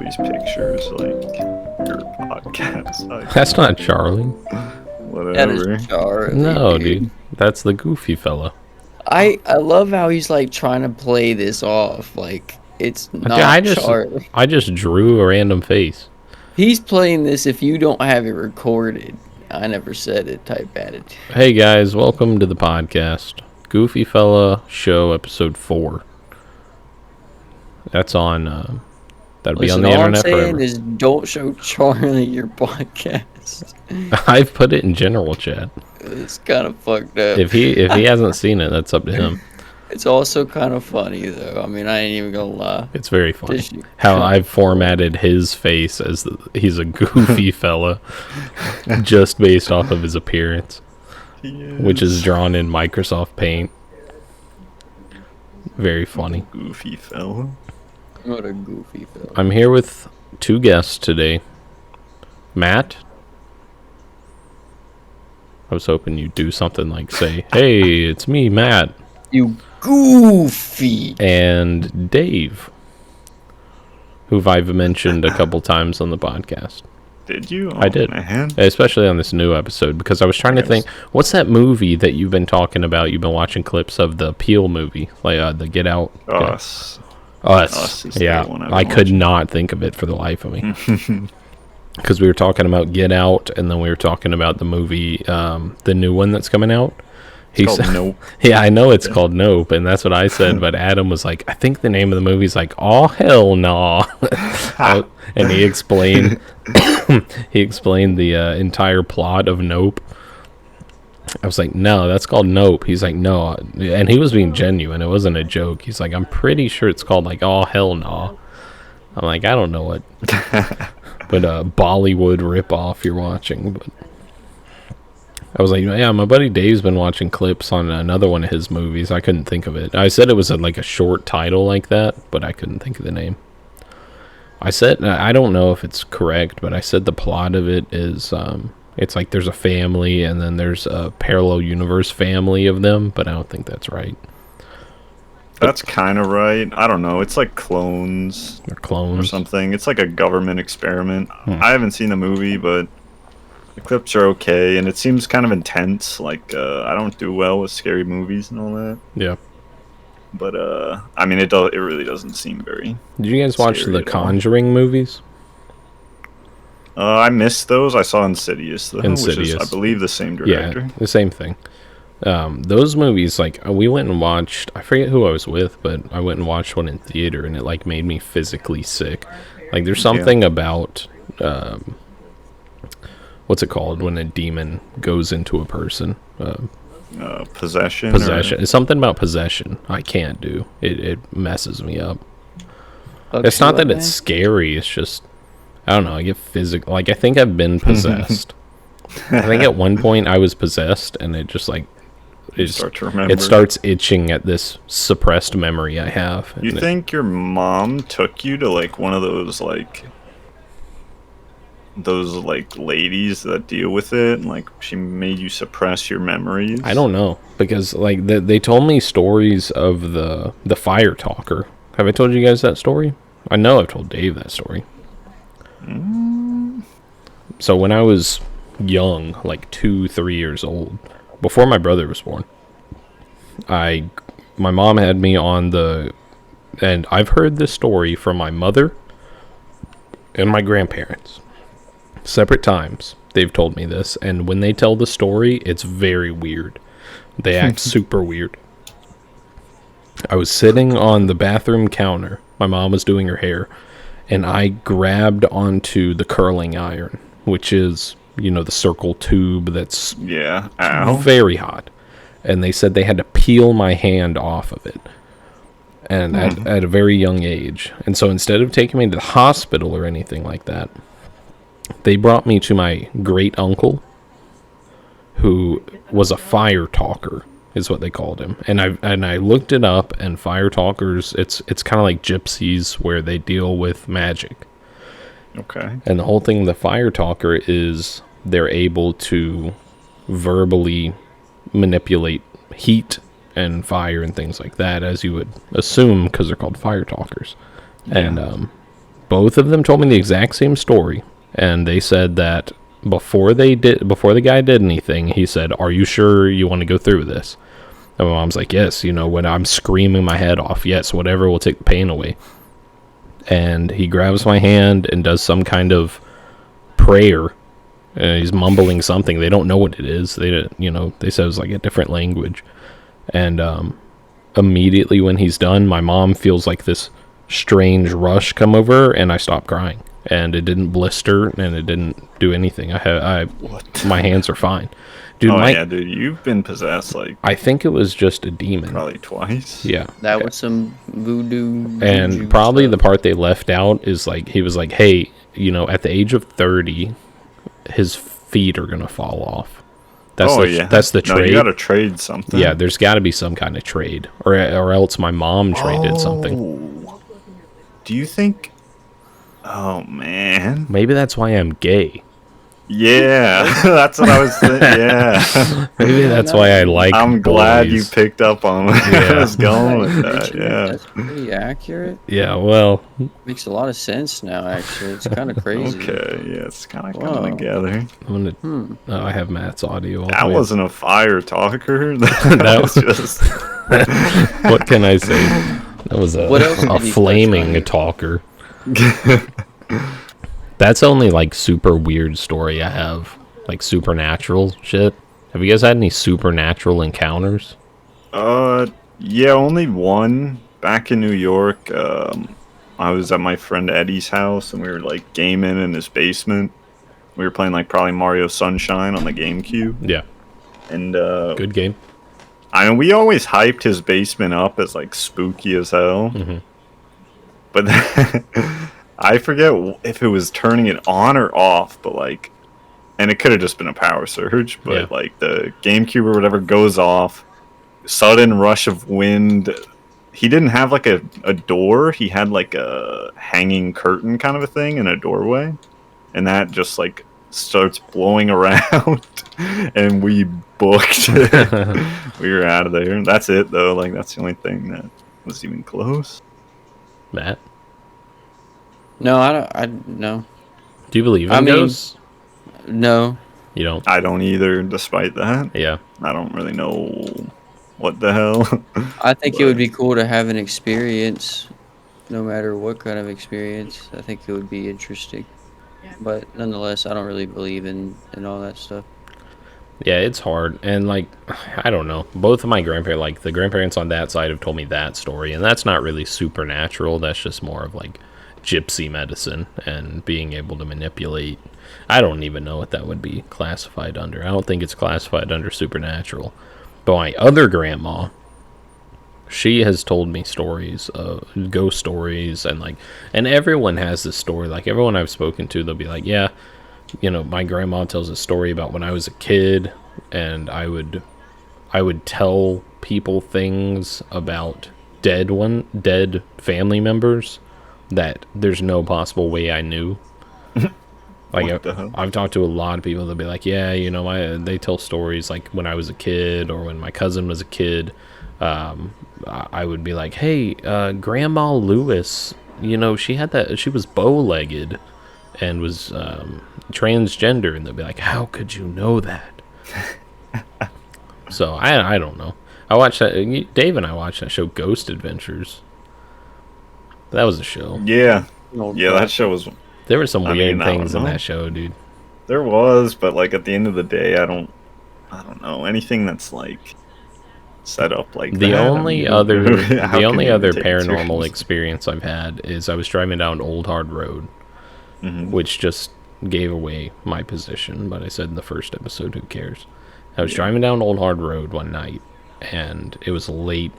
these pictures like your podcast. That's not Charlie. Whatever. That is Charlie. No, dude. That's the goofy fella. I love how he's like trying to play this off like it's not Charlie. I just drew a random face. He's playing this if you don't have it recorded. I never said it type attitude. Hey guys, welcome to the podcast. Goofy Fella Show episode 4. That's on that'll be on the internet forever. All I'm saying is don't show Charlie your podcast. I've put it in general chat. It's kind of fucked up. If he hasn't seen it, that's up to him. It's also kind of funny though. I mean, I ain't even gonna lie. It's very funny how I've formatted his face as he's a goofy fella just based off of his appearance, which is drawn in Microsoft Paint. Very funny. Goofy fella. What a goofy fella. I'm here with 2 guests today. Matt. I was hoping you'd do something like say, "Hey, it's me, Matt." You goofy. And Dave, who I've mentioned a couple times on the podcast. Did you? I did. Man. Especially on this new episode, because I was trying to think, what's that movie that you've been talking about? You've been watching clips of the Peel movie, like the Get Out. Us. Yeah, I could not think of it for the life of me. Because we were talking about Get Out, and then we were talking about the movie, the new one that's coming out. It's called Nope. Yeah, I know it's called Nope, and that's what I said. But Adam was like, I think the name of the movie is like, "Oh hell no," and he explained the entire plot of Nope. I was like, "No, that's called Nope." He's like, "No," and he was being genuine. It wasn't a joke. He's like, "I'm pretty sure it's called like, oh hell no." I'm like, I don't know what, but Bollywood ripoff you're watching, but. I was like, yeah, my buddy Dave's been watching clips on another one of his movies. I couldn't think of it. I said it was like a short title like that, but I couldn't think of the name. I said, I don't know if it's correct, but I said the plot of it is, it's like there's a family and then there's a parallel universe family of them, but I don't think that's right. That's kind of right. I don't know. It's like clones. Or something. It's like a government experiment. I haven't seen the movie, but the clips are okay, and it seems kind of intense. Like, I don't do well with scary movies and all that. Yeah. But, I mean, it really doesn't seem very. Did you guys watch the Conjuring movies? I missed those. I saw Insidious, though, which is, I believe, the same director. Yeah, the same thing. Those movies, like, we went and watched, I forget who I was with, but I went and watched one in theater, and it, like, made me physically sick. Like, there's something about, what's it called when a demon goes into a person? Possession? Possession. It's something about possession I can't do. It messes me up. It's not that it's scary, it's just, I don't know, I get physical. Like, I think I've been possessed. I think at one point I was possessed, and it just, like, it starts itching at this suppressed memory I have. You think your mom took you to, like, one of those ladies that deal with it, and like she made you suppress your memories? I don't know, because like they told me stories of the fire talker. Have I told you guys that story? I know I've told Dave that story. So when I was young, like 2-3 years old, before my brother was born, my mom had me on and I've heard this story from my mother and my grandparents. Separate times they've told me this, and when they tell the story, it's very weird. They act super weird. I was sitting on the bathroom counter. My mom was doing her hair, and I grabbed onto the curling iron, which is, you know, the circle tube that's very hot. And they said they had to peel my hand off of it, and at a very young age. And so instead of taking me to the hospital or anything like that, they brought me to my great uncle, who was a fire talker, is what they called him. And I looked it up, and fire talkers, it's kind of like gypsies where they deal with magic. Okay. And the whole thing, the fire talker is they're able to verbally manipulate heat and fire and things like that, as you would assume, because they're called fire talkers. Yeah. And both of them told me the exact same story, and they said that before the guy did anything, he said, "Are you sure you want to go through this?" And my mom's like, "Yes, when I'm screaming my head off, yes, whatever will take the pain away." And he grabs my hand and does some kind of prayer. He's mumbling something. They don't know what it is. They said it was like a different language. And immediately when he's done, my mom feels like this strange rush come over her, and I stop crying. And it didn't blister, and it didn't do anything. My hands are fine. Dude, dude, you've been possessed I think it was just a demon. Probably twice. Yeah. That was some voodoo. And probably the part they left out is like, he was like, hey, at the age of 30, his feet are going to fall off. That's the trade. No, you got to trade something. Yeah, there's got to be some kind of trade. Or else my mom traded something. Do you think... Oh, man. Maybe that's why I'm gay. Yeah, that's what I was thinking. Yeah. Maybe that's why I like I'm glad you picked up on where I was going with that. Yeah. That's pretty accurate. Yeah, well. Makes a lot of sense now, actually. It's kind of crazy. Okay, yeah, it's kind of coming together. I have Matt's audio. That wasn't a fire talker. That was just... What can I say? That was a flaming talker. That's only like super weird story I have, like supernatural shit. Have you guys had any supernatural encounters? Yeah, only one. Back in New York, I was at my friend Eddie's house, and we were like gaming in his basement. We were playing like probably Mario Sunshine on the GameCube. Yeah. And good game. I mean, we always hyped his basement up as like spooky as hell. Mm-hmm. But I forget if it was turning it on or off, but like, and it could have just been a power surge, but like the GameCube or whatever goes off, sudden rush of wind. He didn't have like a door, he had like a hanging curtain kind of a thing in a doorway, and that just like starts blowing around, and we booked. We were out of there. That's it though, like that's the only thing that was even close. Matt? No, I no. Do you believe in ghosts? No. You don't? I don't either, despite that. Yeah. I don't really know what the hell. I think it would be cool to have an experience, no matter what kind of experience. I think it would be interesting. But nonetheless, I don't really believe in all that stuff. Yeah, it's hard. And, like, I don't know. Both of my grandparents, like, the grandparents on that side have told me that story. And that's not really supernatural. That's just more of, like, gypsy medicine and being able to manipulate. I don't even know what that would be classified under. I don't think it's classified under supernatural. But my other grandma, she has told me stories, ghost stories. And everyone has this story. Like, everyone I've spoken to, they'll be like, yeah, my grandma tells a story about when I was a kid, and I would tell people things about dead family members that there's no possible way I knew. Like, I've talked to a lot of people that'll be like, yeah, they tell stories like when I was a kid or when my cousin was a kid. I would be like, hey, Grandma Lewis, she was bow-legged and was transgender, and they'll be like, how could you know that? So I don't know. I watched that. Dave and I watched that show, Ghost Adventures. That was a show. Yeah, that show was. There were some weird things in that show, dude. There was, but like at the end of the day, I don't know anything that's like set up like the that. Only other paranormal experience I've had is I was driving down Old Hard Road, which just gave away my position. But I said in the first episode, who cares? I was driving down Old Hard Road one night, and it was late,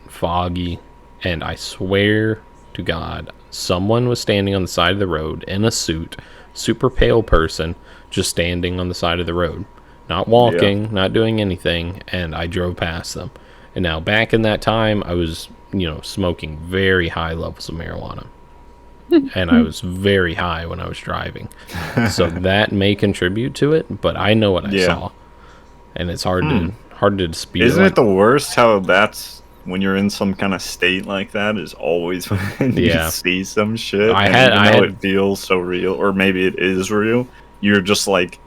foggy, and I swear to God, someone was standing on the side of the road in a suit, super pale person, just standing on the side of the road, not walking, not doing anything, and I drove past them. And now, back in that time, I was, smoking very high levels of marijuana, and I was very high when I was driving, so that may contribute to it. But I know what I saw, and it's hard to dispute. Isn't it the worst how that's when you're in some kind of state like that is always when you see some shit, I and had even I though had it feels so real, or maybe it is real, you're just like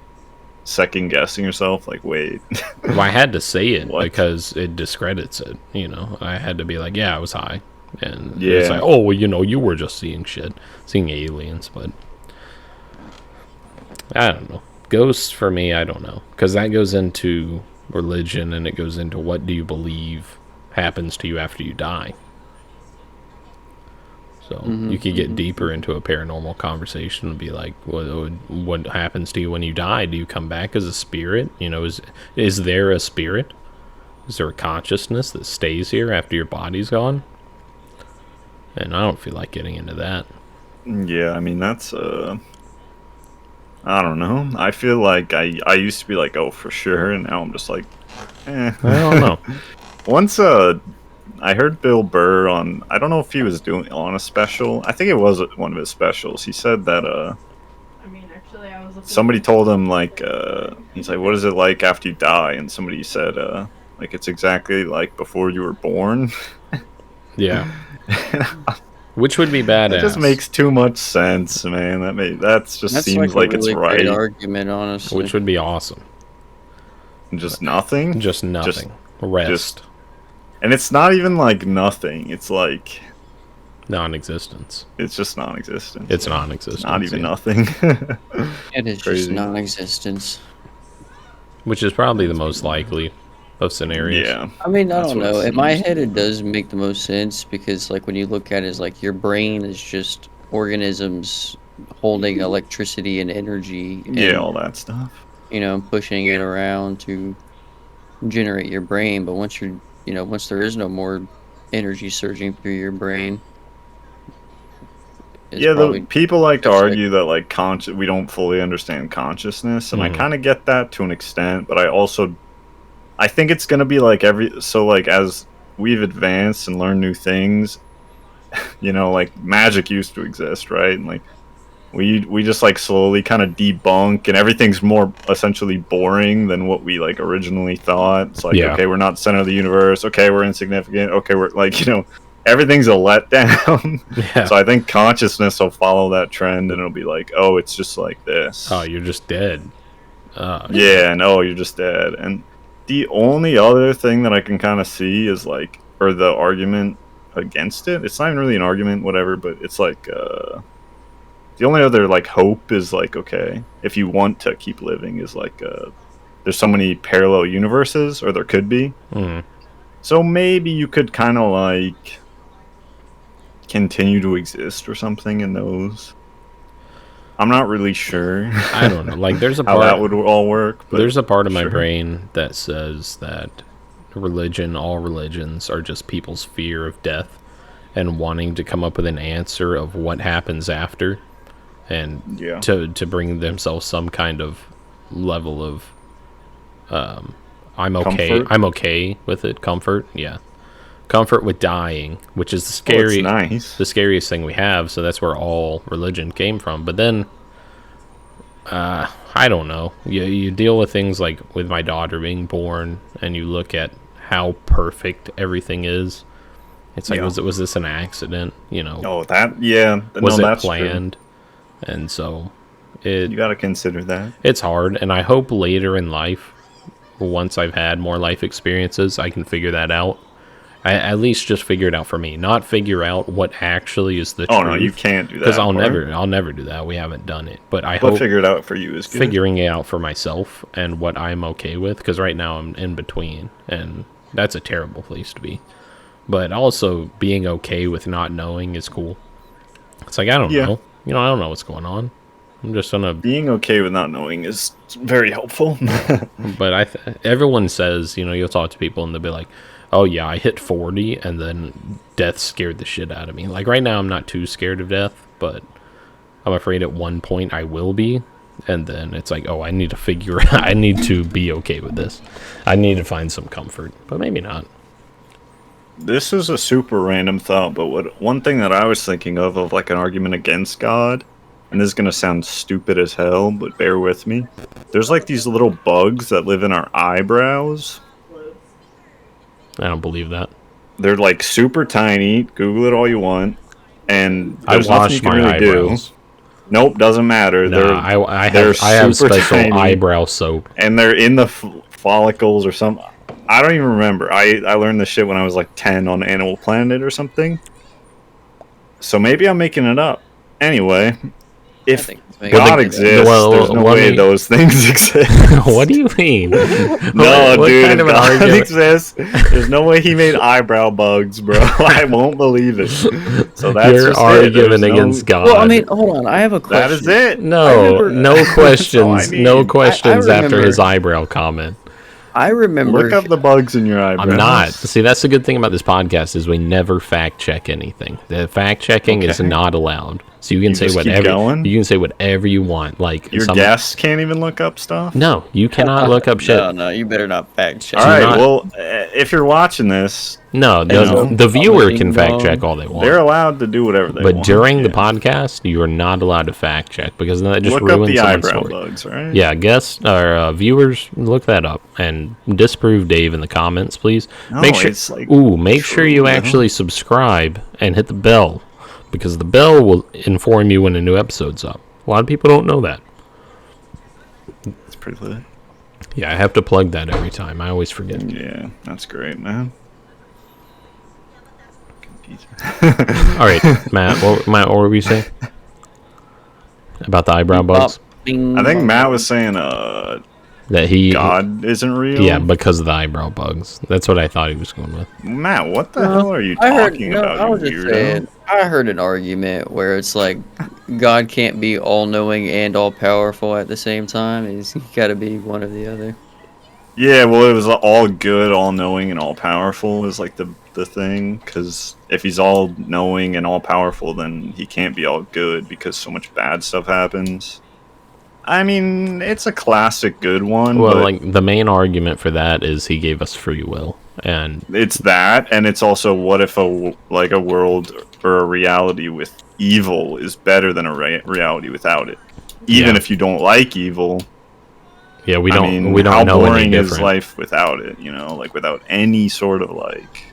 second guessing yourself, like, wait, well, I had to say it what? because it discredits it. You know, I had to be like, yeah, I was high, and it's like, Yeah, oh, well, you know, you were just seeing shit, seeing aliens, but I don't know. Ghosts for me, I don't know, because that goes into religion and it goes into what do you believe happens to you after you die. So you could get deeper into a paranormal conversation and be like, what happens to you when you die? Do you come back as a spirit? You know, is there a spirit? Is there a consciousness that stays here after your body's gone? And I don't feel like getting into that. yeah. I mean, that's I don't know. I feel like I used to be like, oh, for sure, and now I'm just like, eh. I don't know. Once I heard Bill Burr on, I don't know if he was doing on a special. I think it was one of his specials. He said that somebody told him like he's like, what is it like after you die? And somebody said like it's exactly like before you were born. Yeah. Which would be That just badass. makes too much sense, man. That's just That's seems like a like it's really great right. argument, honestly. Which would be awesome. Just nothing. Just nothing. Rest. Just, and it's not even like nothing. It's like Non-existence. it's just non-existent. It's non-existence. Not even yeah. nothing. It is just Crazy. non-existence. Which is probably the most likely of scenarios. Yeah. I mean, I That's don't what know. it In my seems. head, it does make the most sense because, like, when you look at it, it's like your brain is just organisms holding electricity and energy, Yeah, and all that stuff. pushing it around to generate your brain. But once there is no more energy surging through your brain, it's Yeah, the probably people like to just like, argue that like we don't fully understand consciousness, and I Mhm. kind of get that to an extent, but I think it's gonna be like like as we've advanced and learned new things, like magic used to exist, right? And like we just like slowly kind of debunk, and everything's more essentially boring than what we like originally thought. It's like, Yeah. okay, we're not center of the universe. Okay, we're insignificant. Okay, we're like, everything's a letdown. Yeah. So I think consciousness will follow that trend, and it'll be like, oh, it's just like Oh, this. you're just dead. Yeah, and oh, you're just dead. And the only other thing that I can kind of see is like, or the argument against it. It's not even really an argument, whatever, but it's like, the only other like hope is like, okay, if you want to keep living, is like, there's so many parallel universes, or there could be. Mhm. So maybe you could kind of like continue to exist or something in those. I'm not really sure. I don't know. Like, there's a how that part. would all work. But There's a part of my sure. brain that says that all religions, are just people's fear of death and wanting to come up with an answer of what happens after, and Yeah. to bring themselves some kind of level of I'm okay. Comfort? I'm okay with it. Comfort, yeah. Comfort with dying, which is Oh, it's nice. the scariest thing we have. So that's where all religion came from. But then, I don't know. You deal with things like with my daughter being born, and you look at how perfect everything is. It's like, Yeah. was this an accident? Oh, that, yeah. Was No, it that's planned? And so, true. You got to consider that. it's hard. And I hope later in life, once I've had more life experiences, I can figure that out. I at least just figure it out for me, not figure out what actually is the Oh truth. no, you can't do that. Because I'll part. never do that. We haven't done it, but I But hope figure it out for you is good. figuring it out for myself and what I'm okay with. Because right now I'm in between, and that's a terrible place to be. But also being okay with not knowing is cool. It's like, I don't Yeah. know. I don't know what's going on. I'm just gonna. Being okay with not knowing is very helpful. But everyone says, you'll talk to people and they'll be like, oh yeah, I hit 40 and then death scared the shit out of me. Like right now I'm not too scared of death, but I'm afraid at one point I will be. And then it's like, oh, I need to be okay with this. I need to find some comfort, but maybe not. This is a super random thought, but one thing that I was thinking of like an argument against God, and this is gonna sound stupid as hell, but bear with me. There's like these little bugs that live in our eyebrows. I don't believe that. they're like super tiny. Google it all you want, and I there's nothing you washed can my really eyebrows. do. Nope, doesn't matter. No, I have super special tiny, eyebrow soap. and they're in the follicles or something. I don't even remember. I learned this shit when I was like 10 on Animal Planet or something. So maybe I'm making it up. Anyway, if God exists, there's no way those things exist. What do you mean? No, what dude, kind if of God exists, there's no way he made eyebrow bugs, bro. I won't believe it. So that's your just argument against God. Well, I mean, hold on. I have a question. That is it. No questions. No questions I after his eyebrow comment. I remember. Look up the bugs in your eyebrows. I'm not. See, that's the good thing about this podcast is we never fact check anything. The fact checking is not allowed. So you can say whatever you can say whatever you want. Like your guests can't even look up stuff. No, you cannot look up shit. No, you better not fact check. All right. Well, if you're watching this, the viewer can fact check all they want. They're allowed to do whatever they want. But during the podcast, you are not allowed to fact check because then that just ruins the someone's eyebrow story. Bugs, right? Yeah, guests or viewers, look that up and disprove Dave in the comments, please. No, make sure you actually subscribe and hit the bell because the bell will inform you when a new episode's up. A lot of people don't know that. It's pretty lit. Yeah, I have to plug that every time. I always forget. Yeah, that's great, man. All right, Matt, what were we saying about the eyebrow bugs? I think Matt was saying that God isn't real. Yeah, because of the eyebrow bugs. That's what I thought he was going with. Matt, what the hell are you talking about? I was just saying. I heard an argument where it's like God can't be all-knowing and all-powerful at the same time. He's got to be one or the other. Yeah, well, it was all good, all-knowing, and all-powerful is like the thing. Because if he's all-knowing and all-powerful, then he can't be all good because so much bad stuff happens. I mean, it's a classic good one. Well, like the main argument for that is he gave us free will, and it's that, and it's also what if a world or a reality with evil is better than a reality without it, even if you don't like evil. Yeah, we don't know any different. How boring is life without it? You know, like without any sort of like.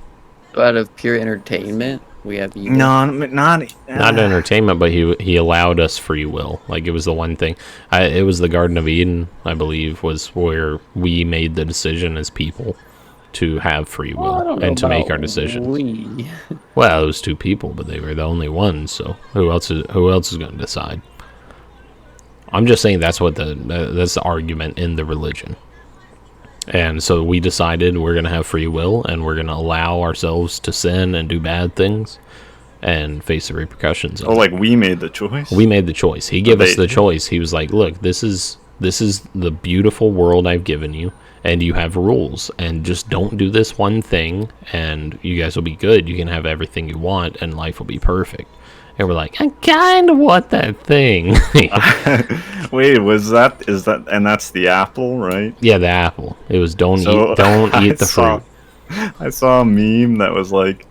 Out of pure entertainment, we have evil. No, not entertainment, but he allowed us free will. Like it was the one thing. It was the Garden of Eden, I believe, was where we made the decision as people to have free will and to make our decisions. Well, it was two people, but they were the only ones. So who else is going to decide? I'm just saying that's the argument in the religion. And so we decided we're going to have free will and we're going to allow ourselves to sin and do bad things and face the repercussions of it. Like we made the choice? We made the choice. He gave us the choice. He was like, look, this is the beautiful world I've given you and you have rules and just don't do this one thing and you guys will be good. You can have everything you want and life will be perfect. And we're like, I kind of want that thing. Wait, is that, and that's the apple, right? Yeah, the apple. It was don't eat the fruit. I saw a meme that was like,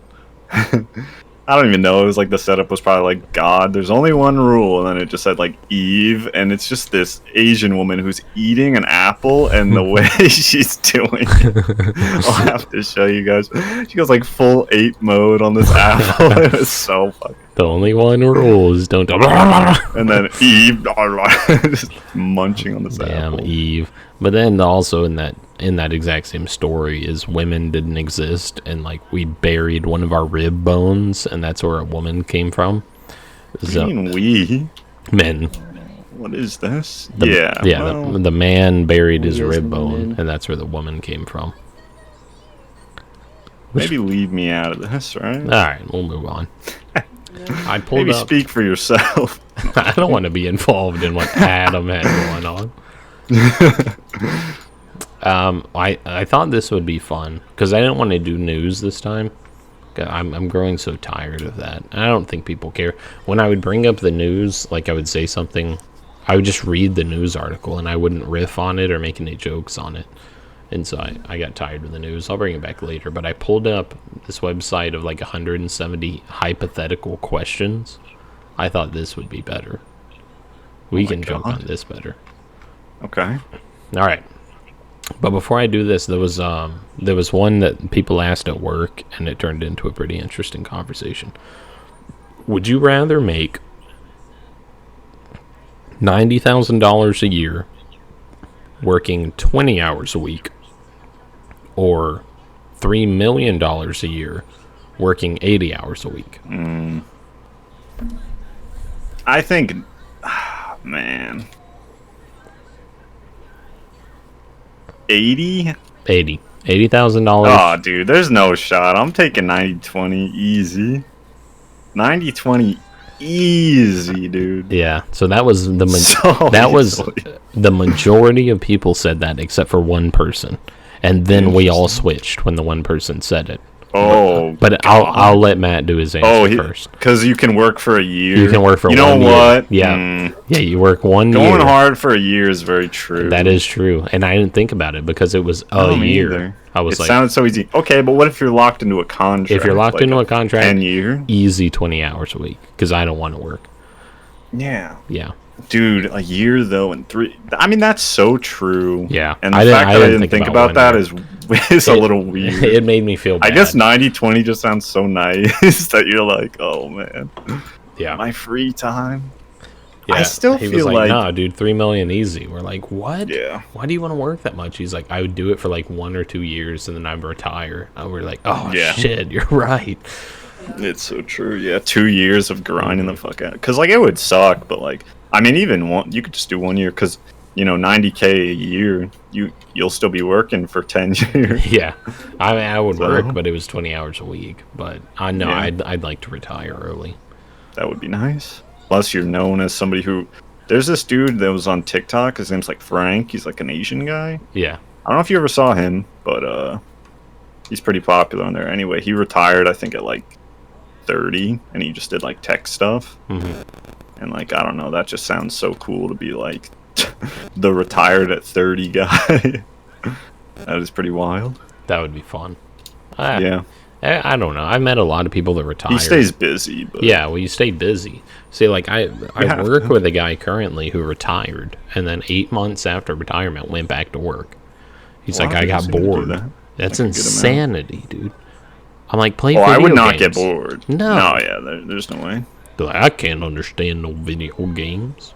I don't even know. It was like the setup was probably like, God, there's only one rule. And then it just said like Eve. And it's just this Asian woman who's eating an apple. And the way she's doing it, I'll have to show you guys. She goes like full ape mode on this apple. It was so fucking. The only one rule is don't. And then Eve just munching on this apple. Damn Eve. But then also in that exact same story is women didn't exist and like we buried one of our rib bones and that's where a woman came from. So, we men. What is this? The man buried his rib bone and that's where the woman came from. Maybe leave me out of this, right? All right, we'll move on. I pulled Maybe speak for yourself. I don't want to be involved in what Adam had going on. I thought this would be fun because I didn't want to do news this time. I'm growing so tired of that. I don't think people care. When I would bring up the news, like I would say something, I would just read the news article and I wouldn't riff on it or make any jokes on it. And so I got tired of the news. I'll bring it back later. But I pulled up this website of like 170 hypothetical questions. I thought this would be better. We can jump on this better. Okay. All right. But before I do this, there was one that people asked at work, and it turned into a pretty interesting conversation. Would you rather make $90,000 a year working 20 hours a week, or $3 million a year working 80 hours a week? I think, man, 80. $80,000. Oh, dude, there's no shot. I'm taking 90-20 easy. 90-20 easy, dude. Yeah. So that was So that was easily. the majority of people said that, except for one person, and then we all switched when the one person said it. Oh, But I'll let Matt do his answer first. Because you can work for a year. You can work for 1 year. You know what? Yeah. Yeah, you work 1 year. Going hard for a year is very true. That is true. And I didn't think about it because it was a Me year. either. I was it like, sounded so easy. Okay, but what if you're locked into a contract? if you're locked into a contract, 10 year? easy 20 hours a week, because I don't want to work. Yeah. Yeah. Dude, a year though, and 3. I mean, that's so true. Yeah. And the I didn't- fact I that I didn't didn't think think about about that one is a little weird. It made me feel bad. I guess 90-20 just sounds so nice that you're like, oh man, Yeah. my free time. Yeah. I still he feel was like, nah, dude, $3 million easy. We're like, what? yeah, Why do you want to work that much? He's like, I would do it for like 1 or 2 years and then I'd retire. And we're like, oh Yeah. shit, you're right. it's so true. Yeah, 2 years of grinding the fuck out. Because like it would suck, but like I mean, even one, you could just do 1 year because 90K a year, you'll still be working for 10 years. Yeah. I mean, I would So- work, but it was 20 hours a week. But I know Yeah. I'd like to retire early. That would be nice. Plus, you're known as somebody who. There's this dude that was on TikTok. His name's like Frank. He's like an Asian guy. Yeah. I don't know if you ever saw him, but he's pretty popular on there. Anyway, he retired, I think, at like 30, and he just did like tech stuff. Hmm. And like, I don't know, that just sounds so cool to be like the retired at 30 guy. That is pretty wild. That would be fun. Yeah, I don't know. I've met a lot of people that retire. he stays busy, but Yeah, well, you stay busy. See, like I have work to. with a guy currently who retired, and then 8 months after retirement went back to work. He's A lot like, of I people got seem to do bored. that. That's Like a good amount. insanity, dude. I'm like, play Oh, video I would not games. get bored. No. Yeah, there's no way. They're like, I can't understand no video games.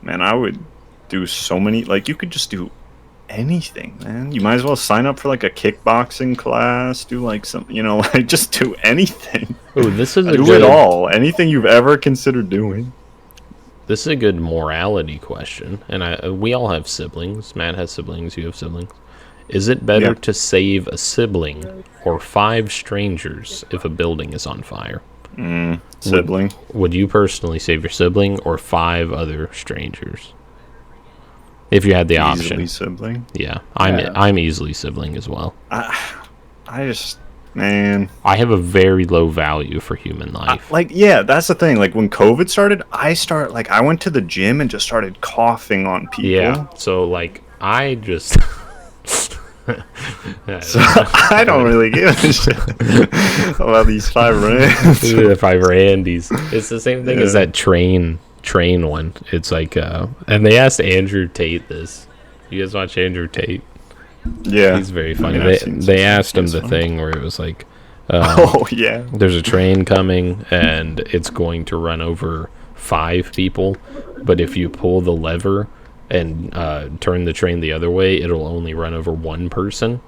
Man, I would do so many. Like, you could just do anything, man. You might as well sign up for like a kickboxing class. Do like some, like just do anything. Oh, this is a Do good it all. Anything you've ever considered doing. This is a good morality question, and we all have siblings. Matt has siblings. You have siblings. Is it better Yeah. to save a sibling or 5 strangers if a building is on fire? Sibling. Would you personally save your sibling or 5 other strangers? If you had the option. Easily sibling. Yeah, Yeah. I'm easily sibling as well. I just, man. I have a very low value for human life. Yeah, that's the thing. Like when COVID started, I went to the gym and just started coughing on people. Yeah, so like I just So I don't really give a shit about these 5 rands. if I Randy's. It's the same thing as Yeah. that train one. It's like and they asked Andrew Tate this. You guys watch Andrew Tate? Yeah. He's very funny. I mean, I've seen They some asked him videos the of him. thing where it was like Oh yeah. there's a train coming and it's going to run over 5 people, but if you pull the lever and turn the train the other way, it'll only run over 1 person.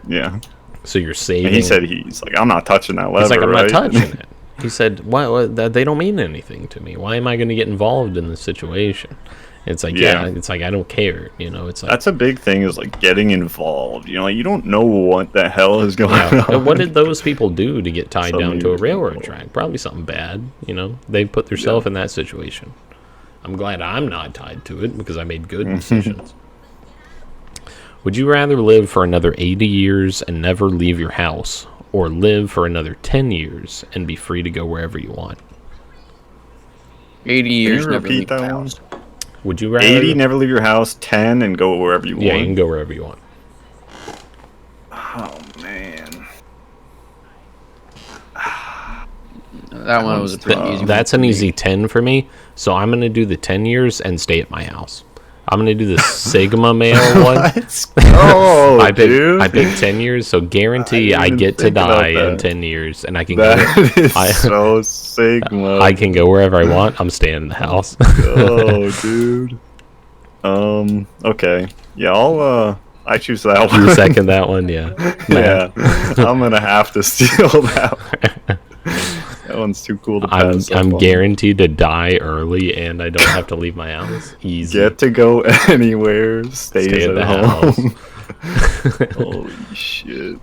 Yeah. So you're saving. And he said he's like, I'm not touching that lever. He's like, I'm right? not touching it. He said, what they don't mean anything to me. Why am I going to get involved in this situation? It's like, Yeah. it's like, I don't care. It's like, That's a big thing, is like getting involved. Like you don't know what the hell is going yeah. on. And what did those people do to get tied down to a Something- railroad track? Probably something bad. They put themselves in that situation. I'm glad I'm not tied to it because I made good decisions. Would you rather live for another 80 years and never leave your house, or live for another 10 years and be free to go wherever you want? 80 years, never repeat leave the that one? house. Would you rather 80, never leave your house. 10, and go wherever you Yeah, you want. can go wherever you want. Oh man. That one was a pretty easy one. That's for an me. easy 10 for me. So I'm going to do the 10 years and stay at my house. I'm gonna do the Sigma male one. Let's go, dude. I picked 10 years, so guarantee I get to die in 10 years, and I can That is so Sigma. I can go wherever I want. I'm staying in the house. Oh, dude. Okay. Yeah, I choose that one. You second that one, yeah. Yeah. I'm gonna have to steal that one. That one's too cool to pass up I'm on. guaranteed to die early, and I don't have to leave my house. Easy. Get to go anywhere. Stay at the home. Holy shit.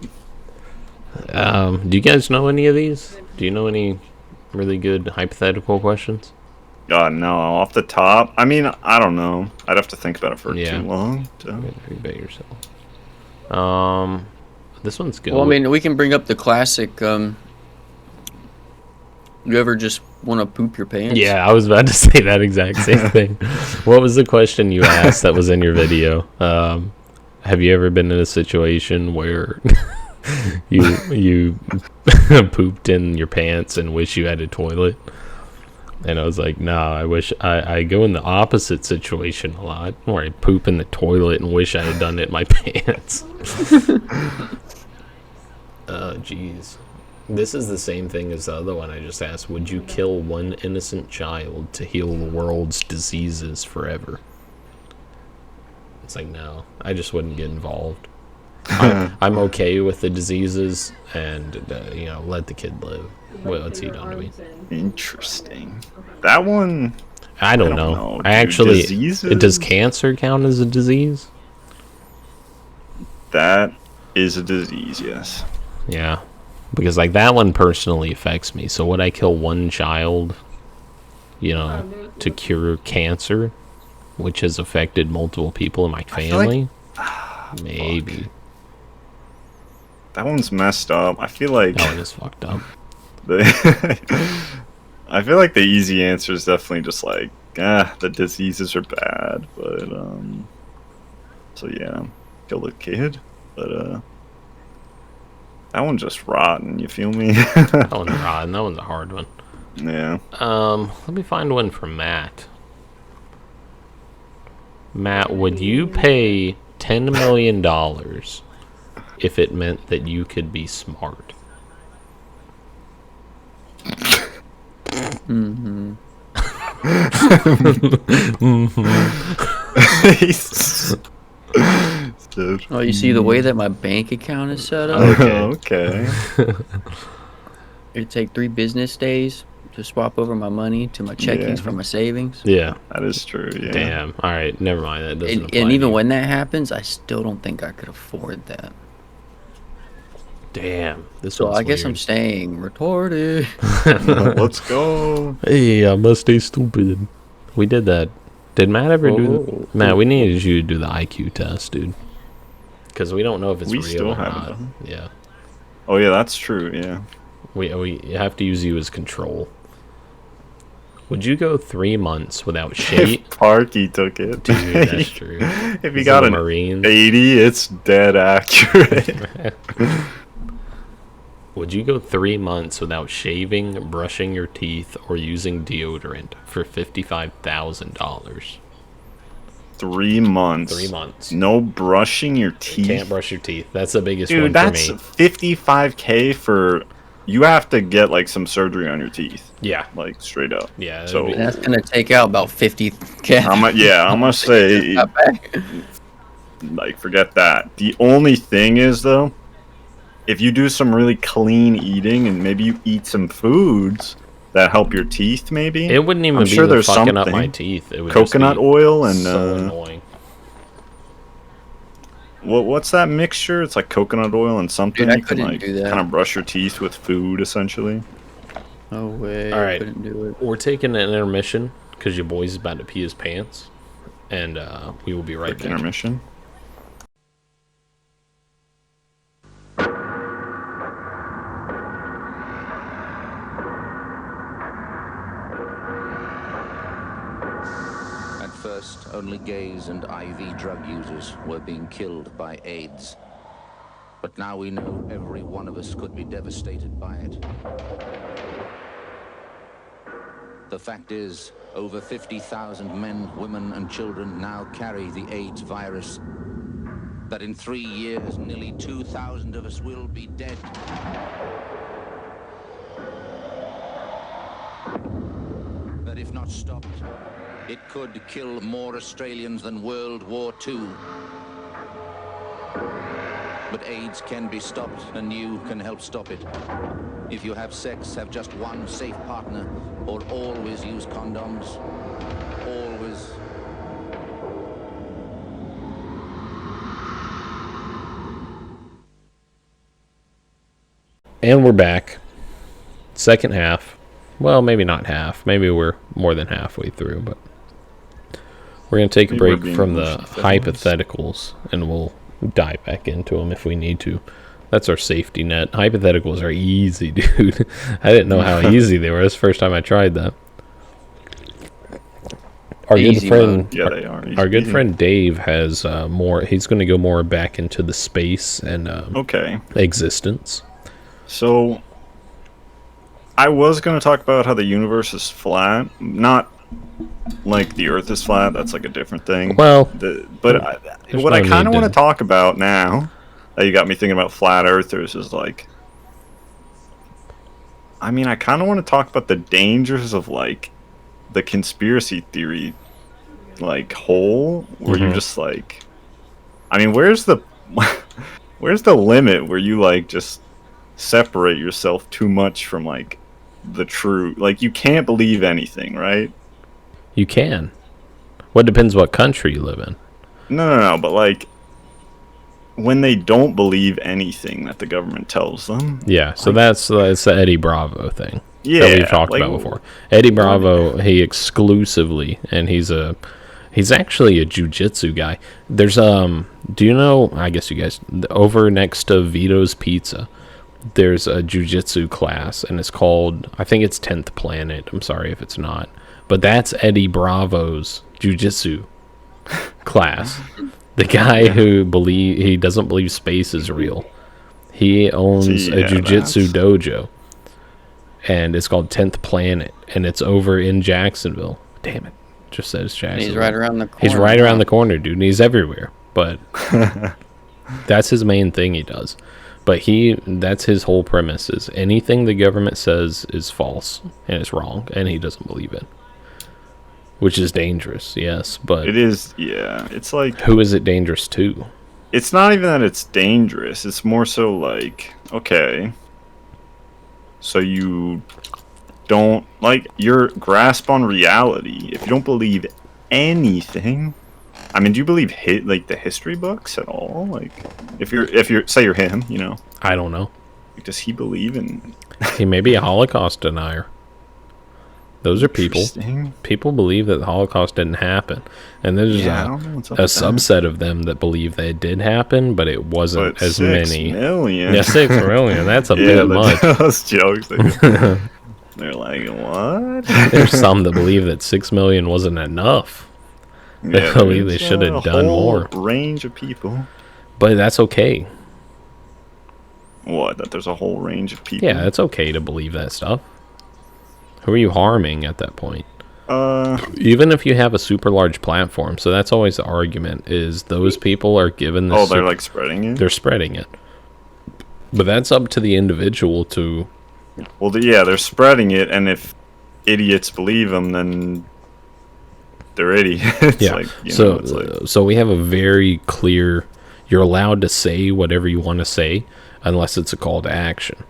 Do you guys know any of these? Do you know any really good hypothetical questions? God, no. Off the top, I mean, I don't know. I'd have to think about it for too long. You bet yourself. This one's good. Well, I mean, we can bring up the classic. You ever just want to poop your pants? Yeah, I was about to say that exact same thing. What was the question you asked that was in your video? Have you ever been in a situation where you pooped in your pants and wish you had a toilet? And I was like, no, I wish I go in the opposite situation a lot, where I poop in the toilet and wish I had done it in my pants. Oh, jeez. This is the same thing as the other one I just asked. Would you kill one innocent child to heal the world's diseases forever? It's like, no, I just wouldn't get involved. I'm okay with the diseases, and let the kid live. What's he done to me? Interesting. That one. I don't know. I dude. actually. Diseases? Does cancer count as a disease? That is a disease, yes. Yeah. Because, like, that one personally affects me. So would I kill one child, to cure cancer, which has affected multiple people in my family? Maybe. Fuck. That one's messed up. I feel like... That one is fucked up. I feel like the easy answer is definitely just like, the diseases are bad. But, so yeah, kill the kid. But, that one's just rotten, you feel me? That one's rotten. That one's a hard one. Yeah. Let me find one from Matt. Matt, would you pay $10 million if it meant that you could be smart? Mm-hmm. Oh, you see the way that my bank account is set up? Okay. It'd take 3 business days to swap over my money to my checkings from my savings. Yeah. That is true, yeah. Damn. All right, never mind. That doesn't apply. And even when that happens, I still don't think I could afford that. Damn. So I guess I'm staying retarded. Let's go. Hey, I must stay stupid. We did that. Did Matt ever do... Matt, we needed you to do the IQ test, dude. Because we don't know if it's real still or haven't not. done. Yeah. Oh, yeah, that's true, yeah. We have to use you as control. Would you go 3 months without shade? If Parky took it. Dude, that's true. If he got an Marine. 80, it's dead accurate. Would you go 3 months without shaving, brushing your teeth, or using deodorant for $55,000? 3 months. 3 months. No brushing your teeth. Can't brush your teeth. That's the biggest Dude, one that's for me. $55K for... You have to get, like, some surgery on your teeth. Yeah. Like, straight up. Yeah. So That's gonna take out about 50K. I'm gonna say, like, forget that. The only thing is, though, if you do some really clean eating and maybe you eat some foods that help your teeth, maybe. It wouldn't even I'm be sure the there's fucking up something. my teeth. It would Coconut just be oil and so annoying. what's that mixture? It's like coconut oil and something. Dude, I you can couldn't like do that. kind of brush your teeth with food, essentially. No way. All right. I couldn't do it. We're taking an intermission because your boy's about to pee his pants, and we will be right Quick back. intermission. At first, only gays and IV drug users were being killed by AIDS. But now we know every one of us could be devastated by it. The fact is, over 50,000 men, women, and children now carry the AIDS virus. That in 3 years, nearly 2,000 of us will be dead. That if not stopped, it could kill more Australians than World War II. But AIDS can be stopped, and you can help stop it. If you have sex, have just one safe partner, or always use condoms. Always. And we're back. Second half. Well, maybe not half. Maybe we're more than halfway through, but we're going to take a break from the hypotheticals, and we'll dive back into them if we need to. That's our safety net. Hypotheticals are easy, dude. I didn't know how easy they were. That's the first time I tried that. Our good friend, yeah, they are. Our good friend Dave has more. He's going to go more back into the space and existence. So, I was going to talk about how the universe is flat, not like the Earth is flat. That's like a different thing. Well, what I kind of want to talk about now that you got me thinking about flat Earthers is like, I mean, I kind of want to talk about the dangers of like the conspiracy theory like hole where you just like, I mean, where's the limit where you like just separate yourself too much from like the true, like you can't believe anything, right? You can. Well, it depends what country you live in. No, but like when they don't believe anything that the government tells them. Yeah, so that's the Eddie Bravo thing. Yeah, that we've talked about before. Eddie Bravo, he exclusively, and he's actually a jiu-jitsu guy. There's do you know, I guess you guys, over next to Vito's Pizza, there's a jiu-jitsu class, and it's called, I think it's 10th Planet. I'm sorry if it's not. But that's Eddie Bravo's jiu-jitsu class. The guy who he doesn't believe space is real. He owns a jiu-jitsu dojo, and it's called 10th Planet, and it's over in Jacksonville. Damn it. Just says Jacksonville. And he's right around the corner. He's right around the corner, dude, and he's everywhere. But that's his main thing he does. But that's his whole premise, is anything the government says is false and it's wrong, and he doesn't believe it. Which is dangerous, yes, but... It is, yeah. It's like... Who is it dangerous to? It's not even that it's dangerous. It's more so like, okay, so you don't... Like, your grasp on reality, if you don't believe anything... I mean, do you believe like the history books at all? Like, if you're say you're him, you know. I don't know. Does he believe in? He may be a Holocaust denier. Those are people. People believe that the Holocaust didn't happen, and there's a subset of them that believe that it did happen, but it wasn't as 6 many. Million. Yeah, 6 million. That's a bit much. Those jokes. They're like, what? There's some that believe that 6 million wasn't enough. They believe they should have done more. Range of people. But that's okay. What? That there's a whole range of people? Yeah, it's okay to believe that stuff. Who are you harming at that point? Even if you have a super large platform, so that's always the argument, is those people are given this... Oh, they're like spreading it? They're spreading it. But that's up to the individual to... Well, they're spreading it, and if idiots believe them, then... they're idiots. Yeah. Like, so we have a very clear, you're allowed to say whatever you want to say unless it's a call to action.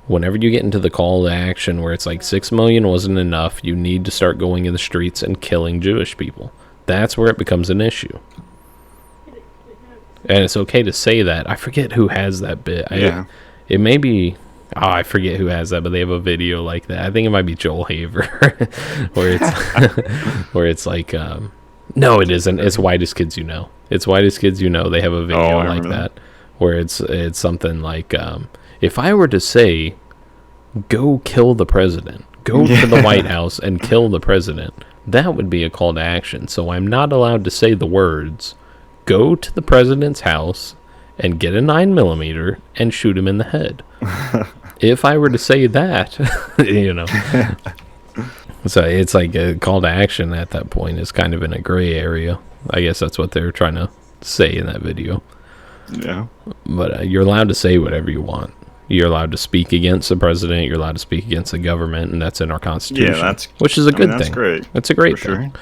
Whenever you get into the call to action where it's like 6 million wasn't enough, you need to start going in the streets and killing Jewish people. That's where it becomes an issue. And it's okay to say that. I forget who has that bit. It may be... Oh, I forget who has that, but they have a video like that. I think it might be Joel Haver, where it's like, no, it isn't. It's Whitest Kids You Know. It's Whitest Kids You Know. They have a video like that, where it's something like, if I were to say, go kill the president, go to the White House and kill the president, that would be a call to action. So I'm not allowed to say the words, go to the president's house and get a 9mm and shoot him in the head. If I were to say that, So it's like a call to action at that point is kind of in a gray area. I guess that's what they're trying to say in that video. Yeah. But you're allowed to say whatever you want. You're allowed to speak against the president. You're allowed to speak against the government, and that's in our constitution. Yeah, which is a good thing. That's great. It's a great thing. Sure.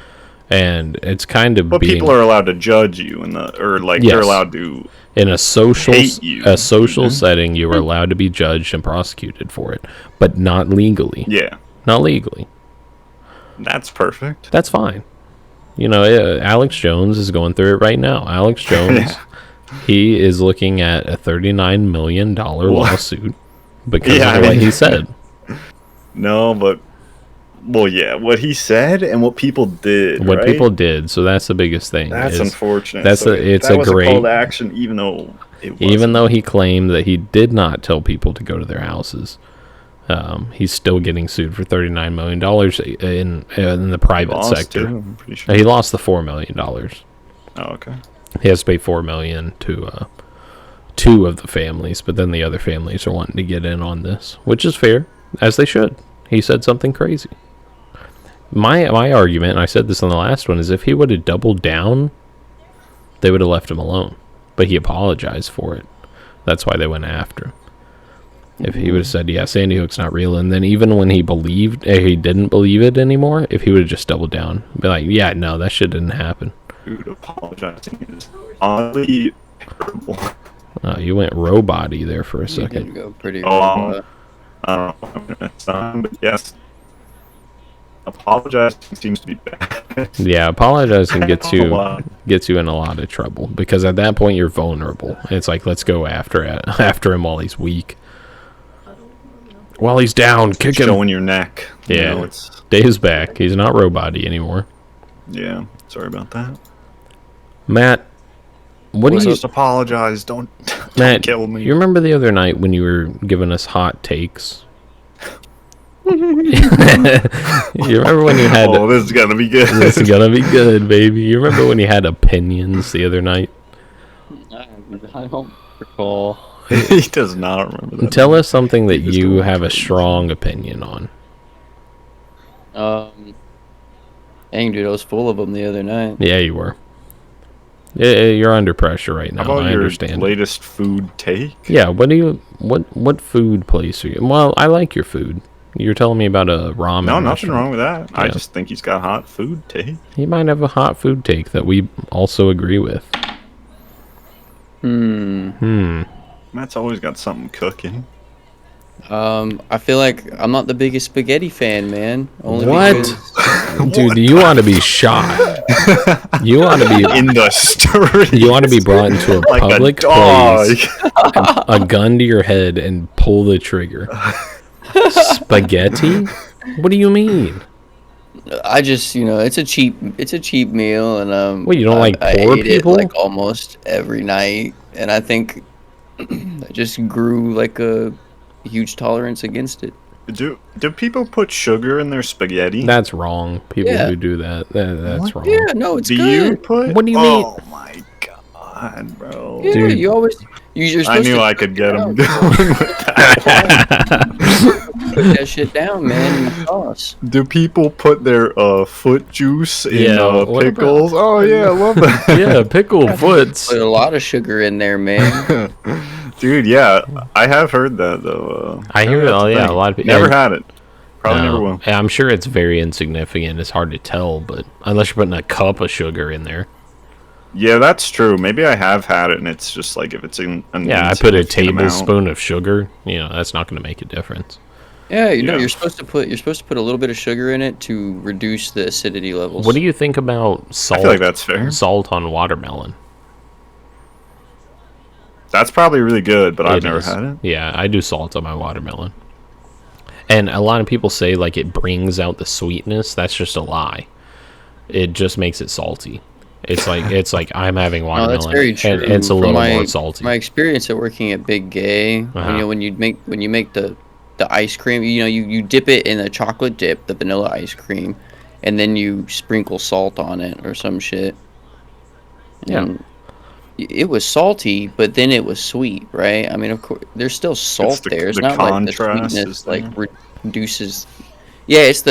And it's kind of. But people are allowed to judge you they're allowed to. In a social mm-hmm. setting, you are allowed to be judged and prosecuted for it, but not legally. Yeah. Not legally. That's perfect. That's fine. You know, Alex Jones is going through it right now. Alex Jones, he is looking at a $39 million lawsuit because of what he said. No, but... Well, yeah, what he said and what people did. What people did, so that's the biggest thing. That's unfortunate. That's it's a great call to action, even though he claimed that he did not tell people to go to their houses. He's still getting sued for $39 million in the private sector. I'm pretty sure. He lost the $4 million. Oh, okay. He has to pay $4 million to two of the families, but then the other families are wanting to get in on this, which is fair, as they should. He said something crazy. My argument, and I said this on the last one, is if he would have doubled down, they would have left him alone. But he apologized for it. That's why they went after him. If he would have said, yeah, Sandy Hook's not real, and then even when he didn't believe it anymore, if he would have just doubled down, be like, yeah, no, that shit didn't happen. Dude, apologizing is oddly terrible. You went robot-y there for a second. You did go pretty robot. I don't know, but yes. Apologizing seems to be bad. Yeah, apologizing gets you in a lot of trouble because at that point you're vulnerable. It's like, let's go after him while he's weak. While he's down, kick him. Showing your neck. Yeah, Dave's back. He's not robot-y anymore. Yeah, sorry about that. Matt, what do you... Just apologize. Don't kill me. You remember the other night when you were giving us hot takes? You remember when you had... Oh, this is gonna be good. This is gonna be good, baby. You remember when you had opinions the other night? I don't recall. He does not remember that. Tell us something that you have a strong opinion on. Dang, dude, I was full of them the other night. Yeah, you were. Yeah, you're under pressure right now. How about I your understand. Latest food take? Yeah, what food place are you? Well, I like your food. You're telling me about a ramen. No, nothing restaurant. wrong with that. Yeah. I just think he's got hot food take. He might have a hot food take that we also agree with. Matt's always got something cooking. I feel like I'm not the biggest spaghetti fan, man. Only what? Because... Dude, you want to be shot. You want to be in the street. You want to be brought into a like public place, a gun to your head, and pull the trigger. Spaghetti? What do you mean? I just, it's a cheap meal, and Well, you don't like poor I ate people? it like almost every night, and I think I just grew like a huge tolerance against it. Do people put sugar in their spaghetti? That's wrong. People who do that's wrong. Yeah, no, it's good. Do you put? What do you mean? Oh my god, bro! Yeah, Dude. you're I knew I could get him going with that. Put that shit down, man. In sauce. Do people put their foot juice in pickles? Oh yeah, I love that. Yeah, pickled foots. Put a lot of sugar in there, man. Dude, yeah, I have heard that though. I hear it. Oh yeah, a lot of people never had it. Probably never will. I'm sure it's very insignificant. It's hard to tell, but unless you're putting a cup of sugar in there. Yeah, that's true. Maybe I have had it, and it's just like if it's in. I put a tablespoon of sugar. That's not going to make a difference. Yeah, you're supposed to put a little bit of sugar in it to reduce the acidity levels. What do you think about salt? I feel like that's fair. Salt on watermelon. That's probably really good, but I've never had it. Yeah, I do salt on my watermelon. And a lot of people say like it brings out the sweetness. That's just a lie. It just makes it salty. It's like I'm having watermelon. No, that's very true. And it's a little more salty. My experience at working at Big Gay, when you make the ice cream, you dip it in a chocolate dip, the vanilla ice cream, and then you sprinkle salt on it or some shit. And it was salty, but then it was sweet, right? I mean, of course, there's still salt there. It's not like the sweetness reduces. Yeah, it's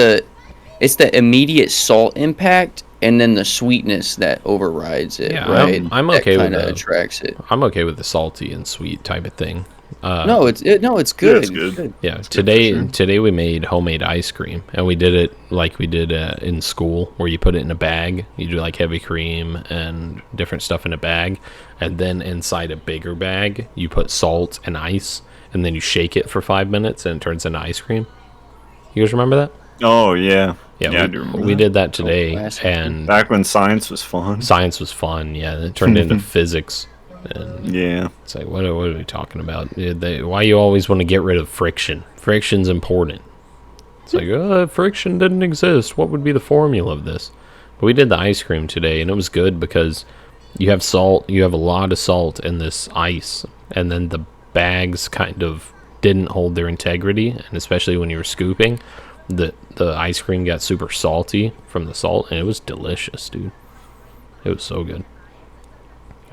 it's the immediate salt impact and then the sweetness that overrides it, Yeah, right? I'm okay with Kind of that. attracts it. I'm okay with the salty and sweet type of thing. No, it's good. Yeah, it's It's good. good. Yeah, It's good for sure. today we made homemade ice cream, and we did it like we did in school, where you put it in a bag. You do like heavy cream and different stuff in a bag, and then inside a bigger bag, you put salt and ice, and then you shake it for 5 minutes, and it turns into ice cream. You guys remember that? Oh yeah, Yeah, I do remember we that. did that today, classic. and Back when science was fun. science was fun. Yeah, it turned into physics. And Yeah. it's like, what are we talking about? Why you always want to get rid of friction? Friction's important. It's like, friction didn't exist. What would be the formula of this? But we did the ice cream today, and it was good because you have salt. You have a lot of salt in this ice, and then the bags kind of didn't hold their integrity, and especially when you were scooping, the ice cream got super salty from the salt, and it was delicious, dude. It was so good.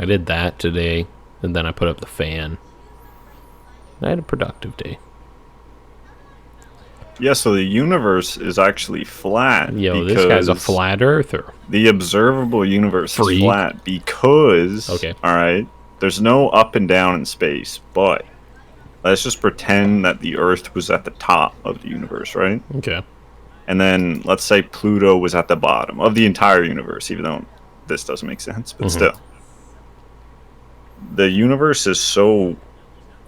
I did that today, and then I put up the fan. I had a productive day. Yeah, so the universe is actually flat. Yo, this guy's a because flat earther. The observable universe Free. is flat because, Okay. all right, there's no up and down in space, but let's just pretend that the Earth was at the top of the universe, right? Okay. And then let's say Pluto was at the bottom of the entire universe, even though this doesn't make sense, but still. The universe is so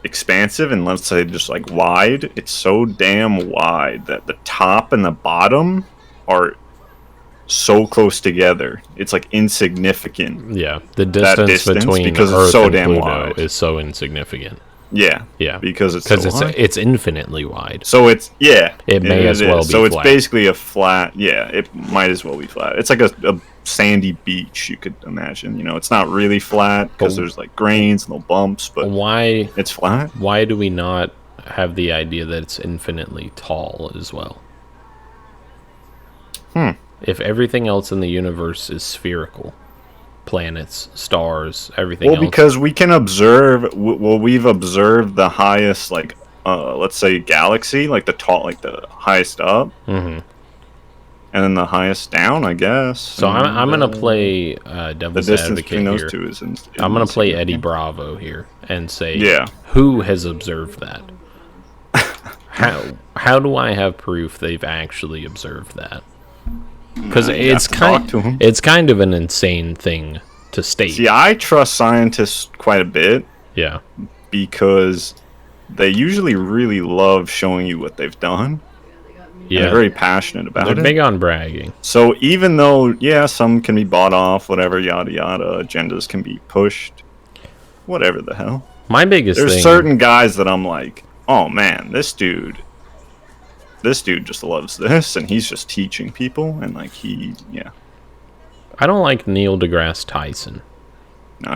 expansive and let's say just like wide. It's so damn wide that the top and the bottom are so close together. It's like insignificant. Yeah, the distance between because Earth it's so and damn Pluto wide. is so insignificant. Yeah. Yeah, Because it's so wide. it's infinitely wide. So it's It may as well is. be So it's flat. basically a flat. Yeah, it might as well be flat. It's like a sandy beach, you could imagine. You know, it's not really flat because there's like grains, no bumps, but Why? it's flat. Why do we not have the idea that it's infinitely tall as well? If everything else in the universe is spherical, planets, stars, everything Well, else. because we can observe. Well, we've observed the highest, like, let's say, galaxy, like the highest up, and then the highest down, I guess. So and, I'm gonna play the devil's distance advocate between those here. two is. I'm gonna play Eddie Bravo here and say, Yeah. who has observed that? How do I have proof they've actually observed that? Because You have to talk to 'em. it's kind of an insane thing to state. See, I trust scientists quite a bit Yeah. because they usually really love showing you what they've done. And Yeah. they're very passionate about They're it. big on bragging. So even though, yeah, some can be bought off, whatever, yada yada, agendas can be pushed, whatever the hell. My biggest There's thing. certain guys that I'm like, oh man, this dude just loves this, and he's just teaching people, and like I don't like Neil deGrasse Tyson. no,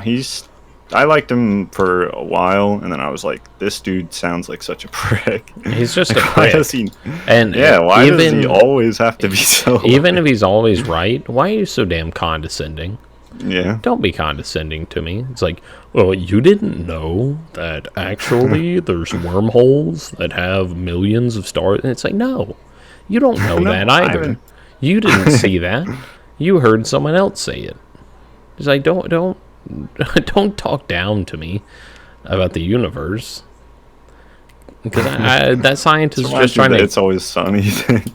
I liked him for a while, and then I was like, this dude sounds like such a prick. He's just a Why prick. does he? And Yeah, why does even he always have to be so? even if he's always right, why are you so damn condescending? Yeah. Don't be condescending to me. It's like, well, you didn't know that actually there's wormholes that have millions of stars. And it's like, no, you don't know No, that I either. haven't. You didn't see that. You heard someone else say it. It's like, don't don't talk down to me about the universe. Because that scientist is just trying to. It's always sunny thing.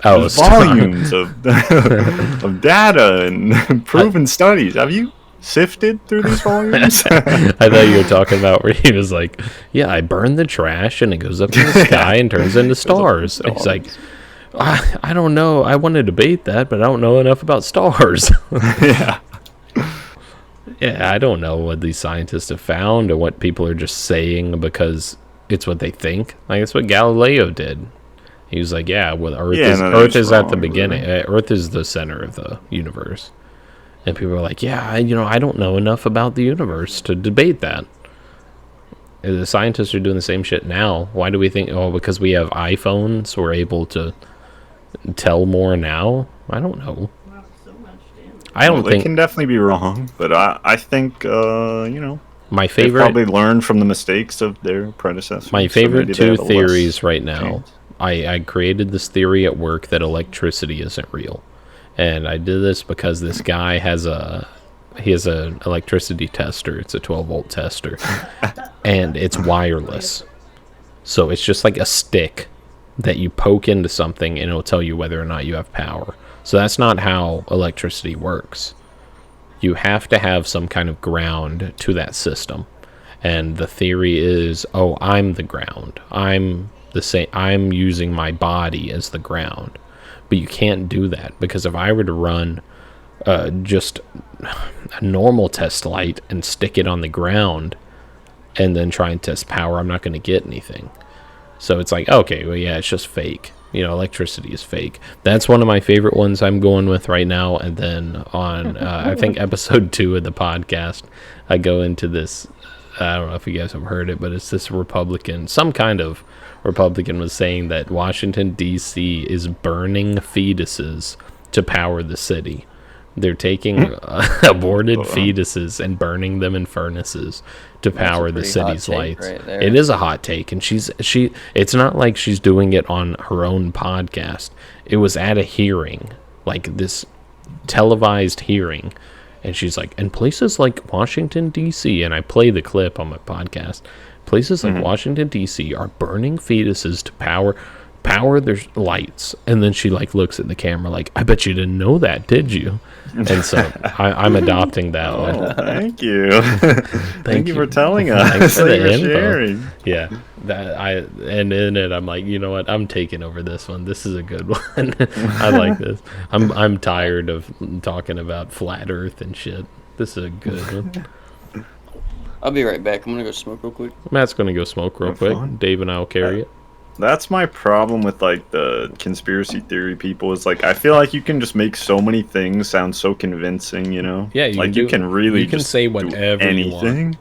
Oh, There's volumes of of data and proven studies. Have you sifted through these volumes? I thought you were talking about where he was like, yeah, I burn the trash and it goes up in the sky and turns into stars. And he's like, I don't know. I want to debate that, but I don't know enough about stars. Yeah. Yeah, I don't know what these scientists have found or what people are just saying because it's what they think. Like, that's what Galileo did. He was like, yeah, well, Earth is at the beginning. Earth is the center of the universe. And people are like, yeah, I don't know enough about the universe to debate that. The scientists are doing the same shit now. Why do we think, because we have iPhones, we're able to tell more now? I don't know. I don't They think can definitely be wrong, but I think my they favorite probably learned from the mistakes of their predecessors. My so favorite maybe they two have a less theories right now chance. I created this theory at work that electricity isn't real. And I did this because this guy has an electricity tester. It's a 12-volt tester. And it's wireless. So it's just like a stick that you poke into something and it'll tell you whether or not you have power. So that's not how electricity works. You have to have some kind of ground to that system. And the theory is, oh, I'm the ground. I'm using my body as the ground. But you can't do that, because if I were to run just a normal test light and stick it on the ground and then try and test power, I'm not going to get anything. So it's like, okay, well, yeah, it's just fake. Electricity is fake. That's one of my favorite ones I'm going with right now. And then on, I think, episode 2 of the podcast, I go into this. I don't know if you guys have heard it, but it's this Republican, some kind of Republican was saying that Washington, D.C. is burning fetuses to power the city. They're taking aborted fetuses and burning them in furnaces to power the city's lights. Right, it is a hot take, and it's not like she's doing it on her own podcast. It was at a hearing, like this televised hearing, and she's like, in places like Washington, D.C., and I play the clip on my podcast, places like Washington, D.C. are burning fetuses to power their lights. And then she looks at the camera like, I bet you didn't know that, did you? And so I'm adopting that one. Thank you. Thank you for telling us. Thanks for the info. Sharing. Yeah. And in it, I'm like, you know what? I'm taking over this one. This is a good one. I like this. I'm tired of talking about flat Earth and shit. This is a good one. I'll be right back. I'm gonna go smoke real quick. Matt's gonna go smoke real quick. Fun. Dave and I will carry it. That's my problem with the conspiracy theory people, is I feel like you can just make so many things sound so convincing, Yeah, you can really just say whatever anything.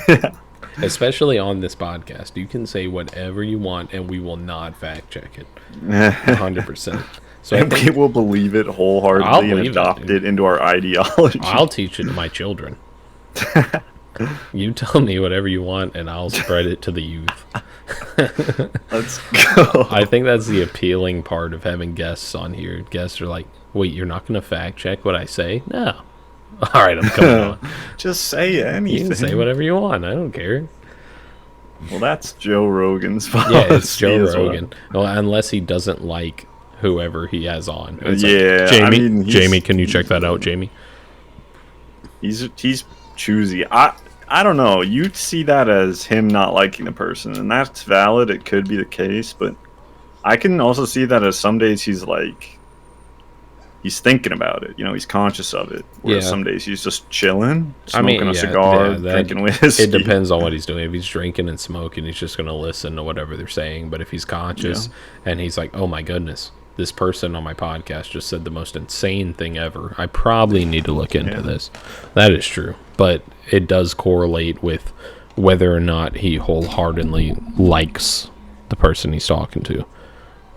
You want. Especially on this podcast, you can say whatever you want, and we will not fact check it. 100%. So and we will believe it wholeheartedly and adopt it into our ideology. I'll teach it to my children. You tell me whatever you want, and I'll spread it to the youth. Let's go. I think that's the appealing part of having guests on here. Guests are like, wait, you're not going to fact check what I say? No. All right, I'm coming on. Just say anything. You can say whatever you want. I don't care. Well, that's Joe Rogan's policy. Yeah, it's Joe Rogan. Well, unless he doesn't like whoever he has on. It's Jamie, can you check that out, Jamie? He's choosy. I don't know. You'd see that as him not liking the person, and that's valid. It could be the case, but I can also see that as some days he's thinking about it. He's conscious of it. Whereas some days he's just chilling, smoking a cigar, drinking whiskey. It depends on what he's doing. If he's drinking and smoking, he's just going to listen to whatever they're saying. But if he's conscious and he's like, oh my goodness, this person on my podcast just said the most insane thing ever, I probably need to look into this. That is true. But it does correlate with whether or not he wholeheartedly likes the person he's talking to.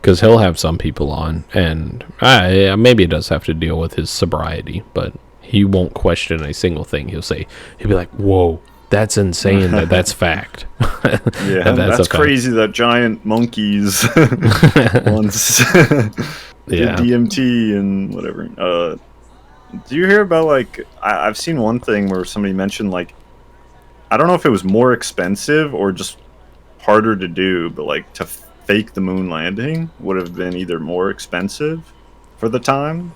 Because he'll have some people on, and maybe it does have to deal with his sobriety, but he won't question a single thing. He'll be like, whoa, that's insane. That's fact. Yeah, that's crazy that giant monkeys once did DMT and whatever. Do you hear about, I've seen one thing where somebody mentioned, I don't know if it was more expensive or just harder to do, but, to fake the moon landing would have been either more expensive for the time,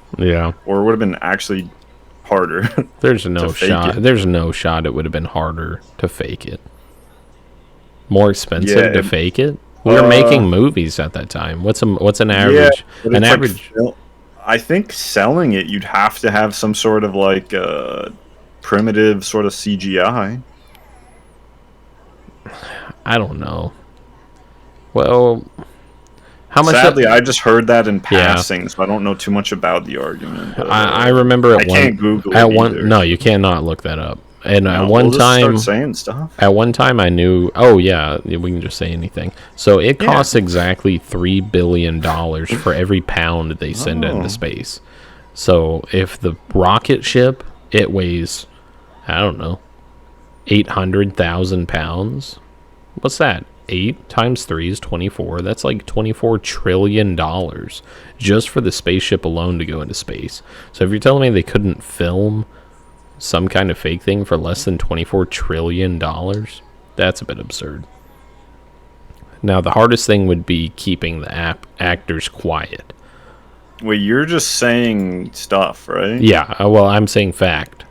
or would have been actually harder. There's no shot. There's no shot it would have been harder to fake it. More expensive to fake it. We were making movies at that time. What's an average? An average. I think selling it, you'd have to have some sort of primitive sort of CGI. I don't know. Well, how much? Sadly, I just heard that in passing, so I don't know too much about the argument. I remember I can't Google it either. No, you cannot look that up. And at one time, start saying stuff. At one time, I knew. Oh yeah, we can just say anything. So it costs exactly $3 billion for every pound they send into space. So if the rocket ship, it weighs, I don't know, 800,000 pounds. What's that? 8 times 3 is 24. That's like $24 trillion just for the spaceship alone to go into space. So if you're telling me they couldn't film some kind of fake thing for less than $24 trillion, that's a bit absurd. Now, the hardest thing would be keeping the actors quiet. Wait, you're just saying stuff, right? Yeah, well, I'm saying fact.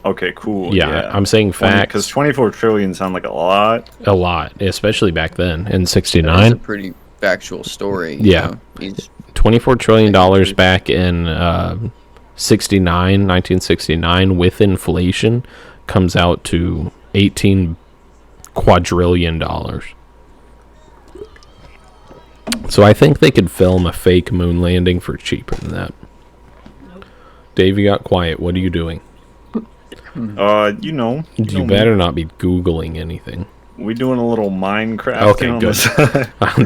Okay, cool. Yeah, I'm saying fact. Because 24 trillion sound like a lot. A lot, especially back then in That's '69. a pretty factual story. Yeah. $24 trillion back in 1969, with inflation, comes out to $18 quadrillion. So I think they could film a fake moon landing for cheaper than that. Dave, you got quiet. What are you doing? You better not be Googling anything. We doing a little Minecraft. Okay, good.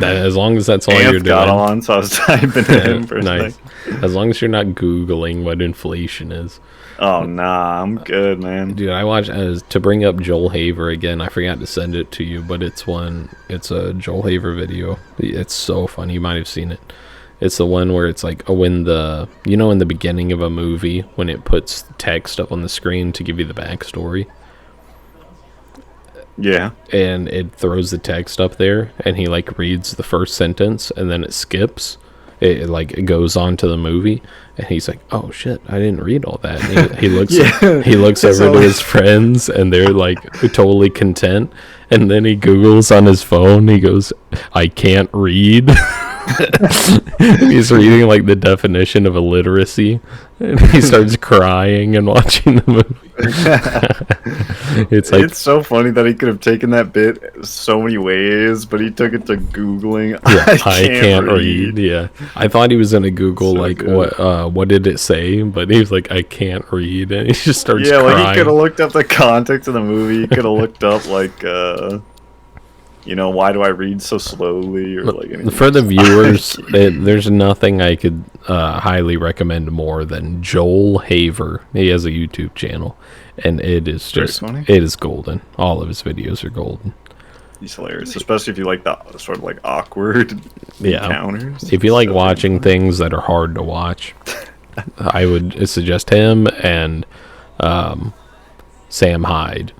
As long as that's all you're doing. Got on, so I was typing it in for nice. As long as you're not Googling what inflation is. Oh, nah, I'm good, man. Dude, I watched, to bring up Joel Haver again, I forgot to send it to you, but it's a Joel Haver video. It's so funny. You might have seen it. It's the one where it's like, in the beginning of a movie, when it puts text up on the screen to give you the backstory. Yeah. And it throws the text up there, and he like reads the first sentence, and then it skips. It goes on to the movie, and he's like, "Oh shit, I didn't read all that." And he looks, he looks over to his friends, and they're like totally content. And then he Googles on his phone. He goes, "I can't read." He's reading like the definition of illiteracy, and he starts crying and watching the movie. It's so funny that he could have taken that bit so many ways, but he took it to Googling. Yeah, I can't read. Yeah, I thought he was gonna Google So like good. what did it say, but he was like, I can't read, and he just starts Yeah, crying. like he could have looked up the context of the movie. He could have looked up like why do I read so slowly, or like anything. For the viewers, there's nothing I could highly recommend more than Joel Haver. He has a YouTube channel, and it is just it is golden. All of his videos are golden. He's hilarious, especially if you like the sort of like awkward encounters. If you like watching things that are hard to watch, I would suggest him and Sam Hyde.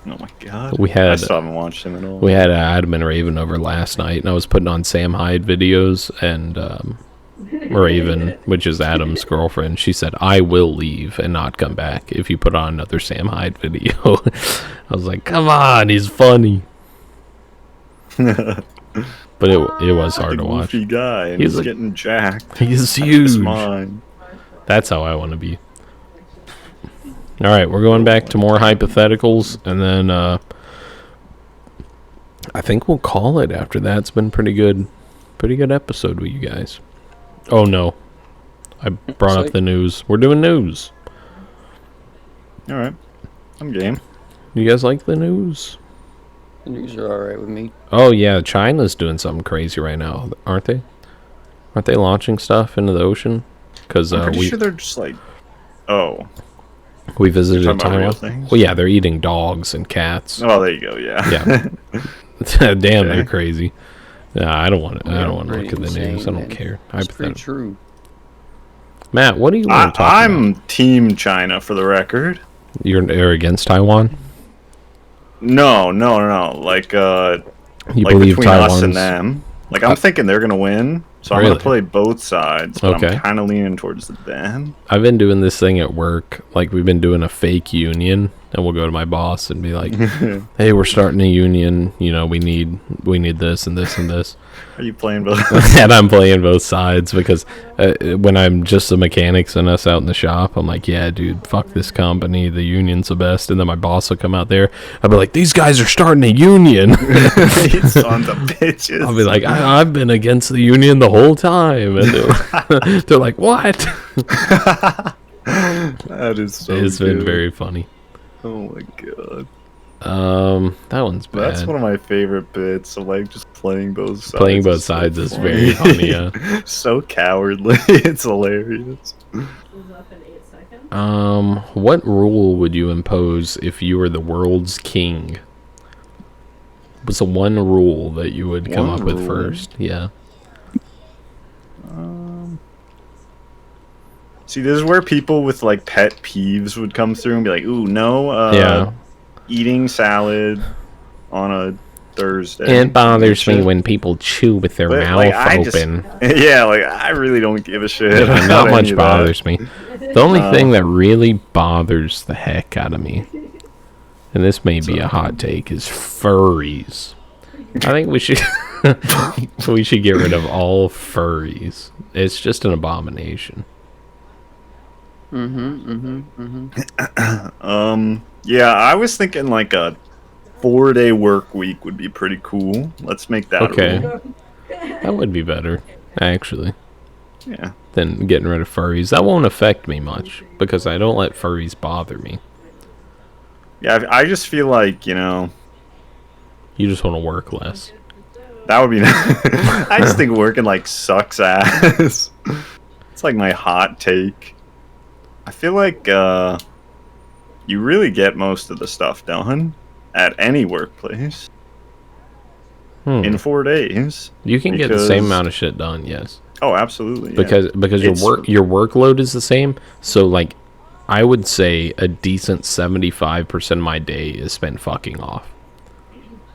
Oh my god! I still haven't watched him at all. We had Adam and Raven over last night, and I was putting on Sam Hyde videos, and Raven, which is Adam's girlfriend, she said, "I will leave and not come back if you put on another Sam Hyde video." I was like, "Come on, he's funny." But it was hard to watch. Goofy guy, and he's getting jacked. He's huge. Mine. That's how I want to be. All right, we're going back to more hypotheticals, and then I think we'll call it after that. It's been pretty good episode with you guys. Oh no, I brought up the news. We're doing news. All right, I'm game. You guys like the news? The news are all right with me. Oh yeah, China's doing something crazy right now, aren't they? Aren't they launching stuff into the ocean? Because I'm pretty sure they're just like, we visited Taiwan. Well, yeah, they're eating dogs and cats. Oh, there you go. Yeah. Yeah. Damn, they're crazy. Nah, I don't want to. I don't want to look at the news. I don't care. It's pretty true. Matt, what do you want to talk about? I'm Team China, for the record. You're against Taiwan? No. Like, you like believe between Taiwan's... us and them. Like, I'm thinking they're gonna win, so I'm gonna play both sides. But I'm kind of leaning towards them. I've been doing this thing at work. Like, we've been doing a fake union, and we'll go to my boss and be like, "Hey, we're starting a union. You know, we need this and this and this." Are you playing both? And I'm playing both sides because when I'm just the mechanics and us out in the shop, I'm like, "Yeah, dude, fuck this company. The union's the best." And then my boss will come out there. I'll be like, "These guys are starting a union." These sons of bitches. I'll be like, I've been against the union the whole time. And they're like, "What?" That is so It's been very funny. Oh my god. That one's bad. That's one of my favorite bits of like just playing both sides. Playing both sides is very funny, yeah. So cowardly. It's hilarious. What rule would you impose if you were the world's king? What's the one rule that you would come up with rule? first? Yeah. See, this is where people with like pet peeves would come through and be like, "Ooh, no, Yeah. eating salad on a Thursday." It bothers me when people chew with their But, mouth like, I open. yeah, like I really don't give a shit. Yeah, about not any much of bothers me. The only thing that really bothers the heck out of me, and this may be a hot take, is furries. I think we should we should get rid of all furries. It's just an abomination. Yeah, I was thinking like a 4-day work week would be pretty cool. Let's make that Okay. a rule. That would be better, actually, Yeah. than getting rid of furries. That won't affect me much because I don't let furries bother me. Yeah, I just feel like, you know, You just want to work less. that would be nice. I just think working like sucks ass. It's like my hot take. I feel like you really get most of the stuff done at any workplace in 4 days. You can get the same amount of shit done, yes. Oh, absolutely. Yeah. Because your workload is the same. So like, I would say a decent 75% of my day is spent fucking off.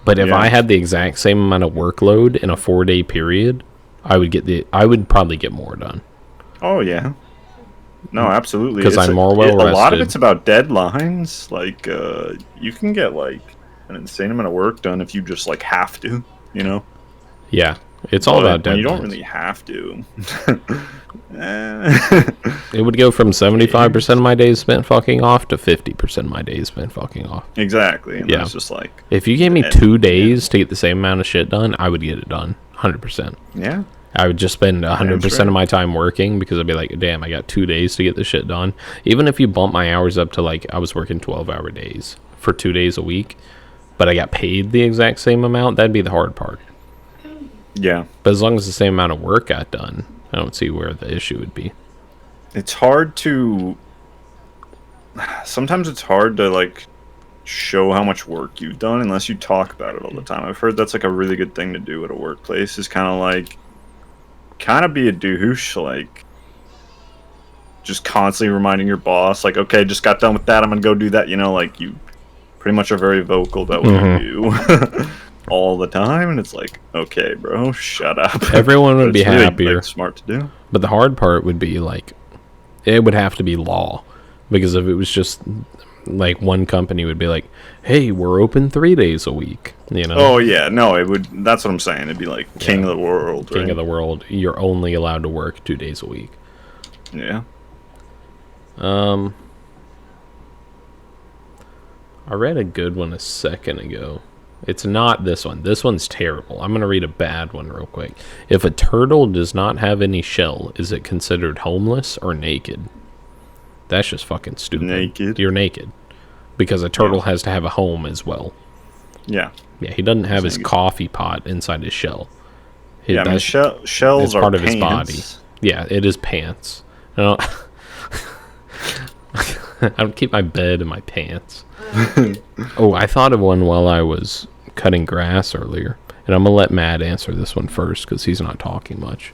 But if Yeah. I had the exact same amount of workload in a 4-day period, I would probably get more done. Oh yeah. No, absolutely. 'Cause It's I'm more well a lot of rested. it's about deadlines. Like you can get like an insane amount of work done if you just like have to, you know. Yeah, it's all But about when deadlines. you don't really have to. It would go from 75% of my days spent fucking off to 50% of my days spent fucking off. Exactly. And Yeah. it's just like If you gave me And- 2 days to get the same amount of shit done, I would get it done 100%. yeah. I would just spend 100% right. of my time working because I'd be like, damn, I got 2 days to get this shit done. Even if you bump my hours up to like I was working 12-hour days for 2 days a week, but I got paid the exact same amount, that'd be the hard part. Yeah. But as long as the same amount of work got done, I don't see where the issue would be. It's hard to sometimes it's hard to like show how much work you've done unless you talk about it all the time. I've heard that's like a really good thing to do at a workplace is kind of be a douche, like just constantly reminding your boss, like, okay, just got done with that, I'm gonna go do that, you know, like you pretty much are very vocal about what you do all the time, and it's like, okay, bro, shut up. Everyone would But be it's really, happier. like, smart to do. But the hard part would be like, it would have to be law. Because if it was just like one company would be like, hey, we're open 3 days a week, you know? Oh yeah, no, it would. That's what I'm saying. It'd be like king of the world, King right? of the world, you're only allowed to work 2 days a week. Yeah. I read a good one a second ago. It's not this one. This one's terrible. I'm going to read a bad one real quick. If a turtle does not have any shell, is it considered homeless or naked? That's just fucking stupid. Naked. You're naked. Because a turtle has to have a home as well. Yeah. Yeah, he doesn't have his Naked. coffee pot inside his shell. Yeah, I mean, That's- shells it's are part of his body. pants. Yeah, it is pants. I don't, I don't keep my bed in my pants. Oh, I thought of one while I was cutting grass earlier. And I'm going to let Matt answer this one first because he's not talking much.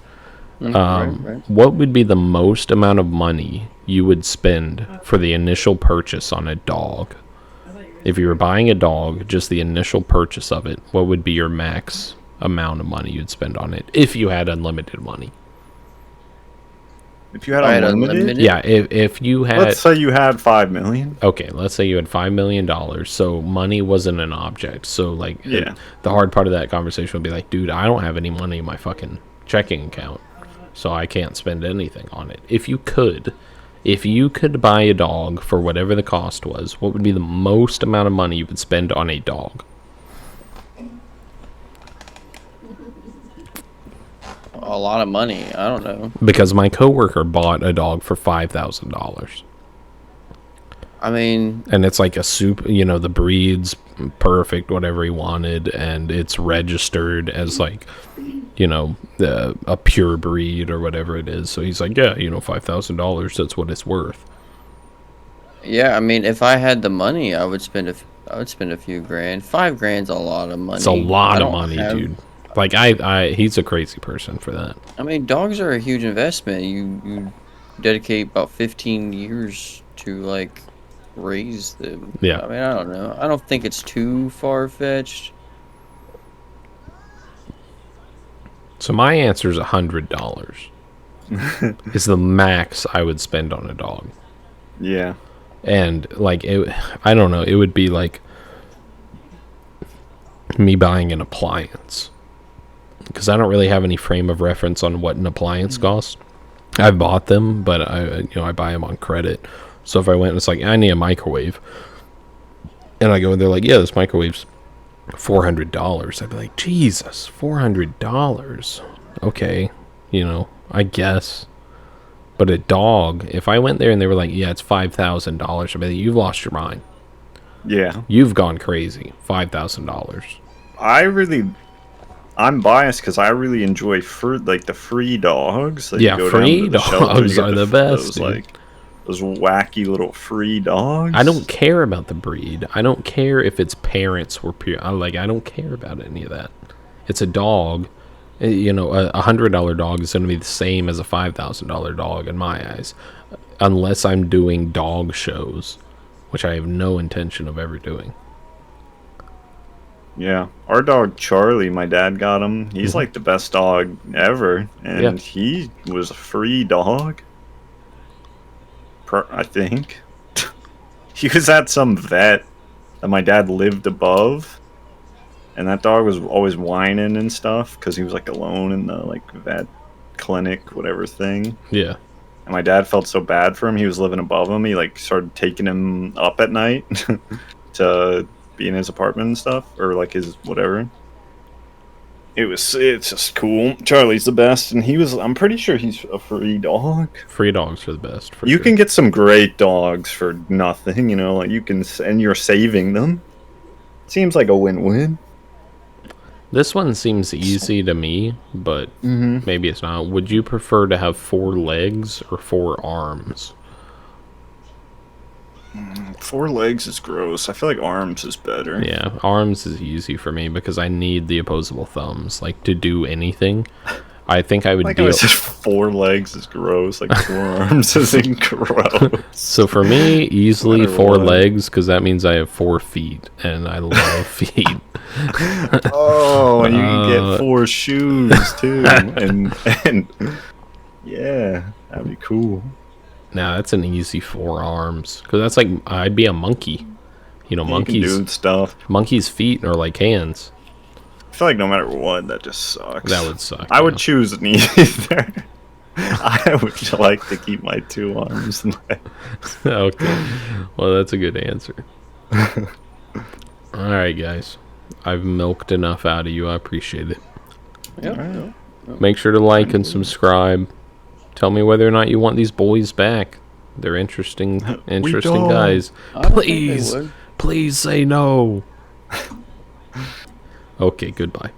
Right. What would be the most amount of money you would spend for the initial purchase on a dog? If you were buying a dog, just the initial purchase of it, what would be your max amount of money you'd spend on it if you had unlimited money? If you had I had unlimited, unlimited? Yeah, if you had... let's say you had $5 million. Okay, let's say you had $5 million, so money wasn't an object. So, like, Yeah. the hard part of that conversation would be like, dude, I don't have any money in my fucking checking account, so I can't spend anything on it. If you could buy a dog for whatever the cost was, what would be the most amount of money you would spend on a dog? A lot of money. I don't know. Because my coworker bought a dog for $5,000. I mean, And it's like a soup, you know, the breed's perfect, whatever he wanted, and it's registered as like, you know, a pure breed or whatever it is. So he's like, yeah, you know, $5,000, that's what it's worth. yeah. I mean, if I had the money, I I would spend a few grand. $5 grand's a lot of money. It's a lot I of don't money, have- dude. Like he's a crazy person for that. I mean, dogs are a huge investment. You dedicate about 15 years to like raise them. Yeah. I mean, I don't know. I don't think it's too far-fetched. So my answer is $100. Is the max I would spend on a dog. Yeah. And like I don't know, it would be like me buying an appliance, because I don't really have any frame of reference on what an appliance costs. I've bought them, but I buy them on credit. So if I went and it's like, I need a microwave, and I go and they're like, yeah, this microwave's $400, I'd be like, Jesus, $400. Okay, I guess. But a dog, if I went there and they were like, yeah, it's $5,000, I'd be like, you've lost your mind. Yeah. You've gone crazy. $5,000. I'm biased because I really enjoy the free dogs. Like, Yeah, you go free down to the shelter, dogs you get are the best, Those, dude. those wacky little free dogs. I don't care about the breed. I don't care if its parents were pure. I don't care about any of that. It's a dog. A $100 dog is going to be the same as a $5,000 dog in my eyes, unless I'm doing dog shows, which I have no intention of ever doing. Yeah, our dog Charlie, my dad got him. He's like the best dog ever, and he was a free dog. I think he was at some vet that my dad lived above, and that dog was always whining and stuff because he was like alone in the vet clinic, whatever thing. Yeah. And my dad felt so bad for him. He was living above him. He started taking him up at night to be in his apartment and stuff, or his whatever. It's just cool. Charlie's the best, and I'm pretty sure he's a free dog. Free dogs are the best. You can get some great dogs for nothing, you can, and you're saving them. Seems like a win-win. This one seems easy to me, but maybe it's not. Would you prefer to have 4 legs or 4 arms? 4 legs is gross. I feel like arms is better. Yeah, arms is easy for me because I need the opposable thumbs, to do anything. I think I would Like deal. I said, 4 legs is gross. 4 arms isn't gross. So for me, easily Matter 4 what. legs, because that means I have 4 feet, and I love feet. Oh, and you can get 4 shoes too, and yeah, that'd be cool. Nah, that's an easy 4 arms, because that's I'd be a monkey. You can Monkeys. do stuff. Monkeys' feet are like hands. I feel like no matter what, that just sucks. That would suck. I would choose neither. I would like to keep my 2 arms. Okay. Well, that's a good answer. All right, guys. I've milked enough out of you. I appreciate it. Yep. Make sure to like and subscribe. Tell me whether or not you want these boys back. They're interesting don't. guys. I don't think they Please, would. please say no. Okay, goodbye.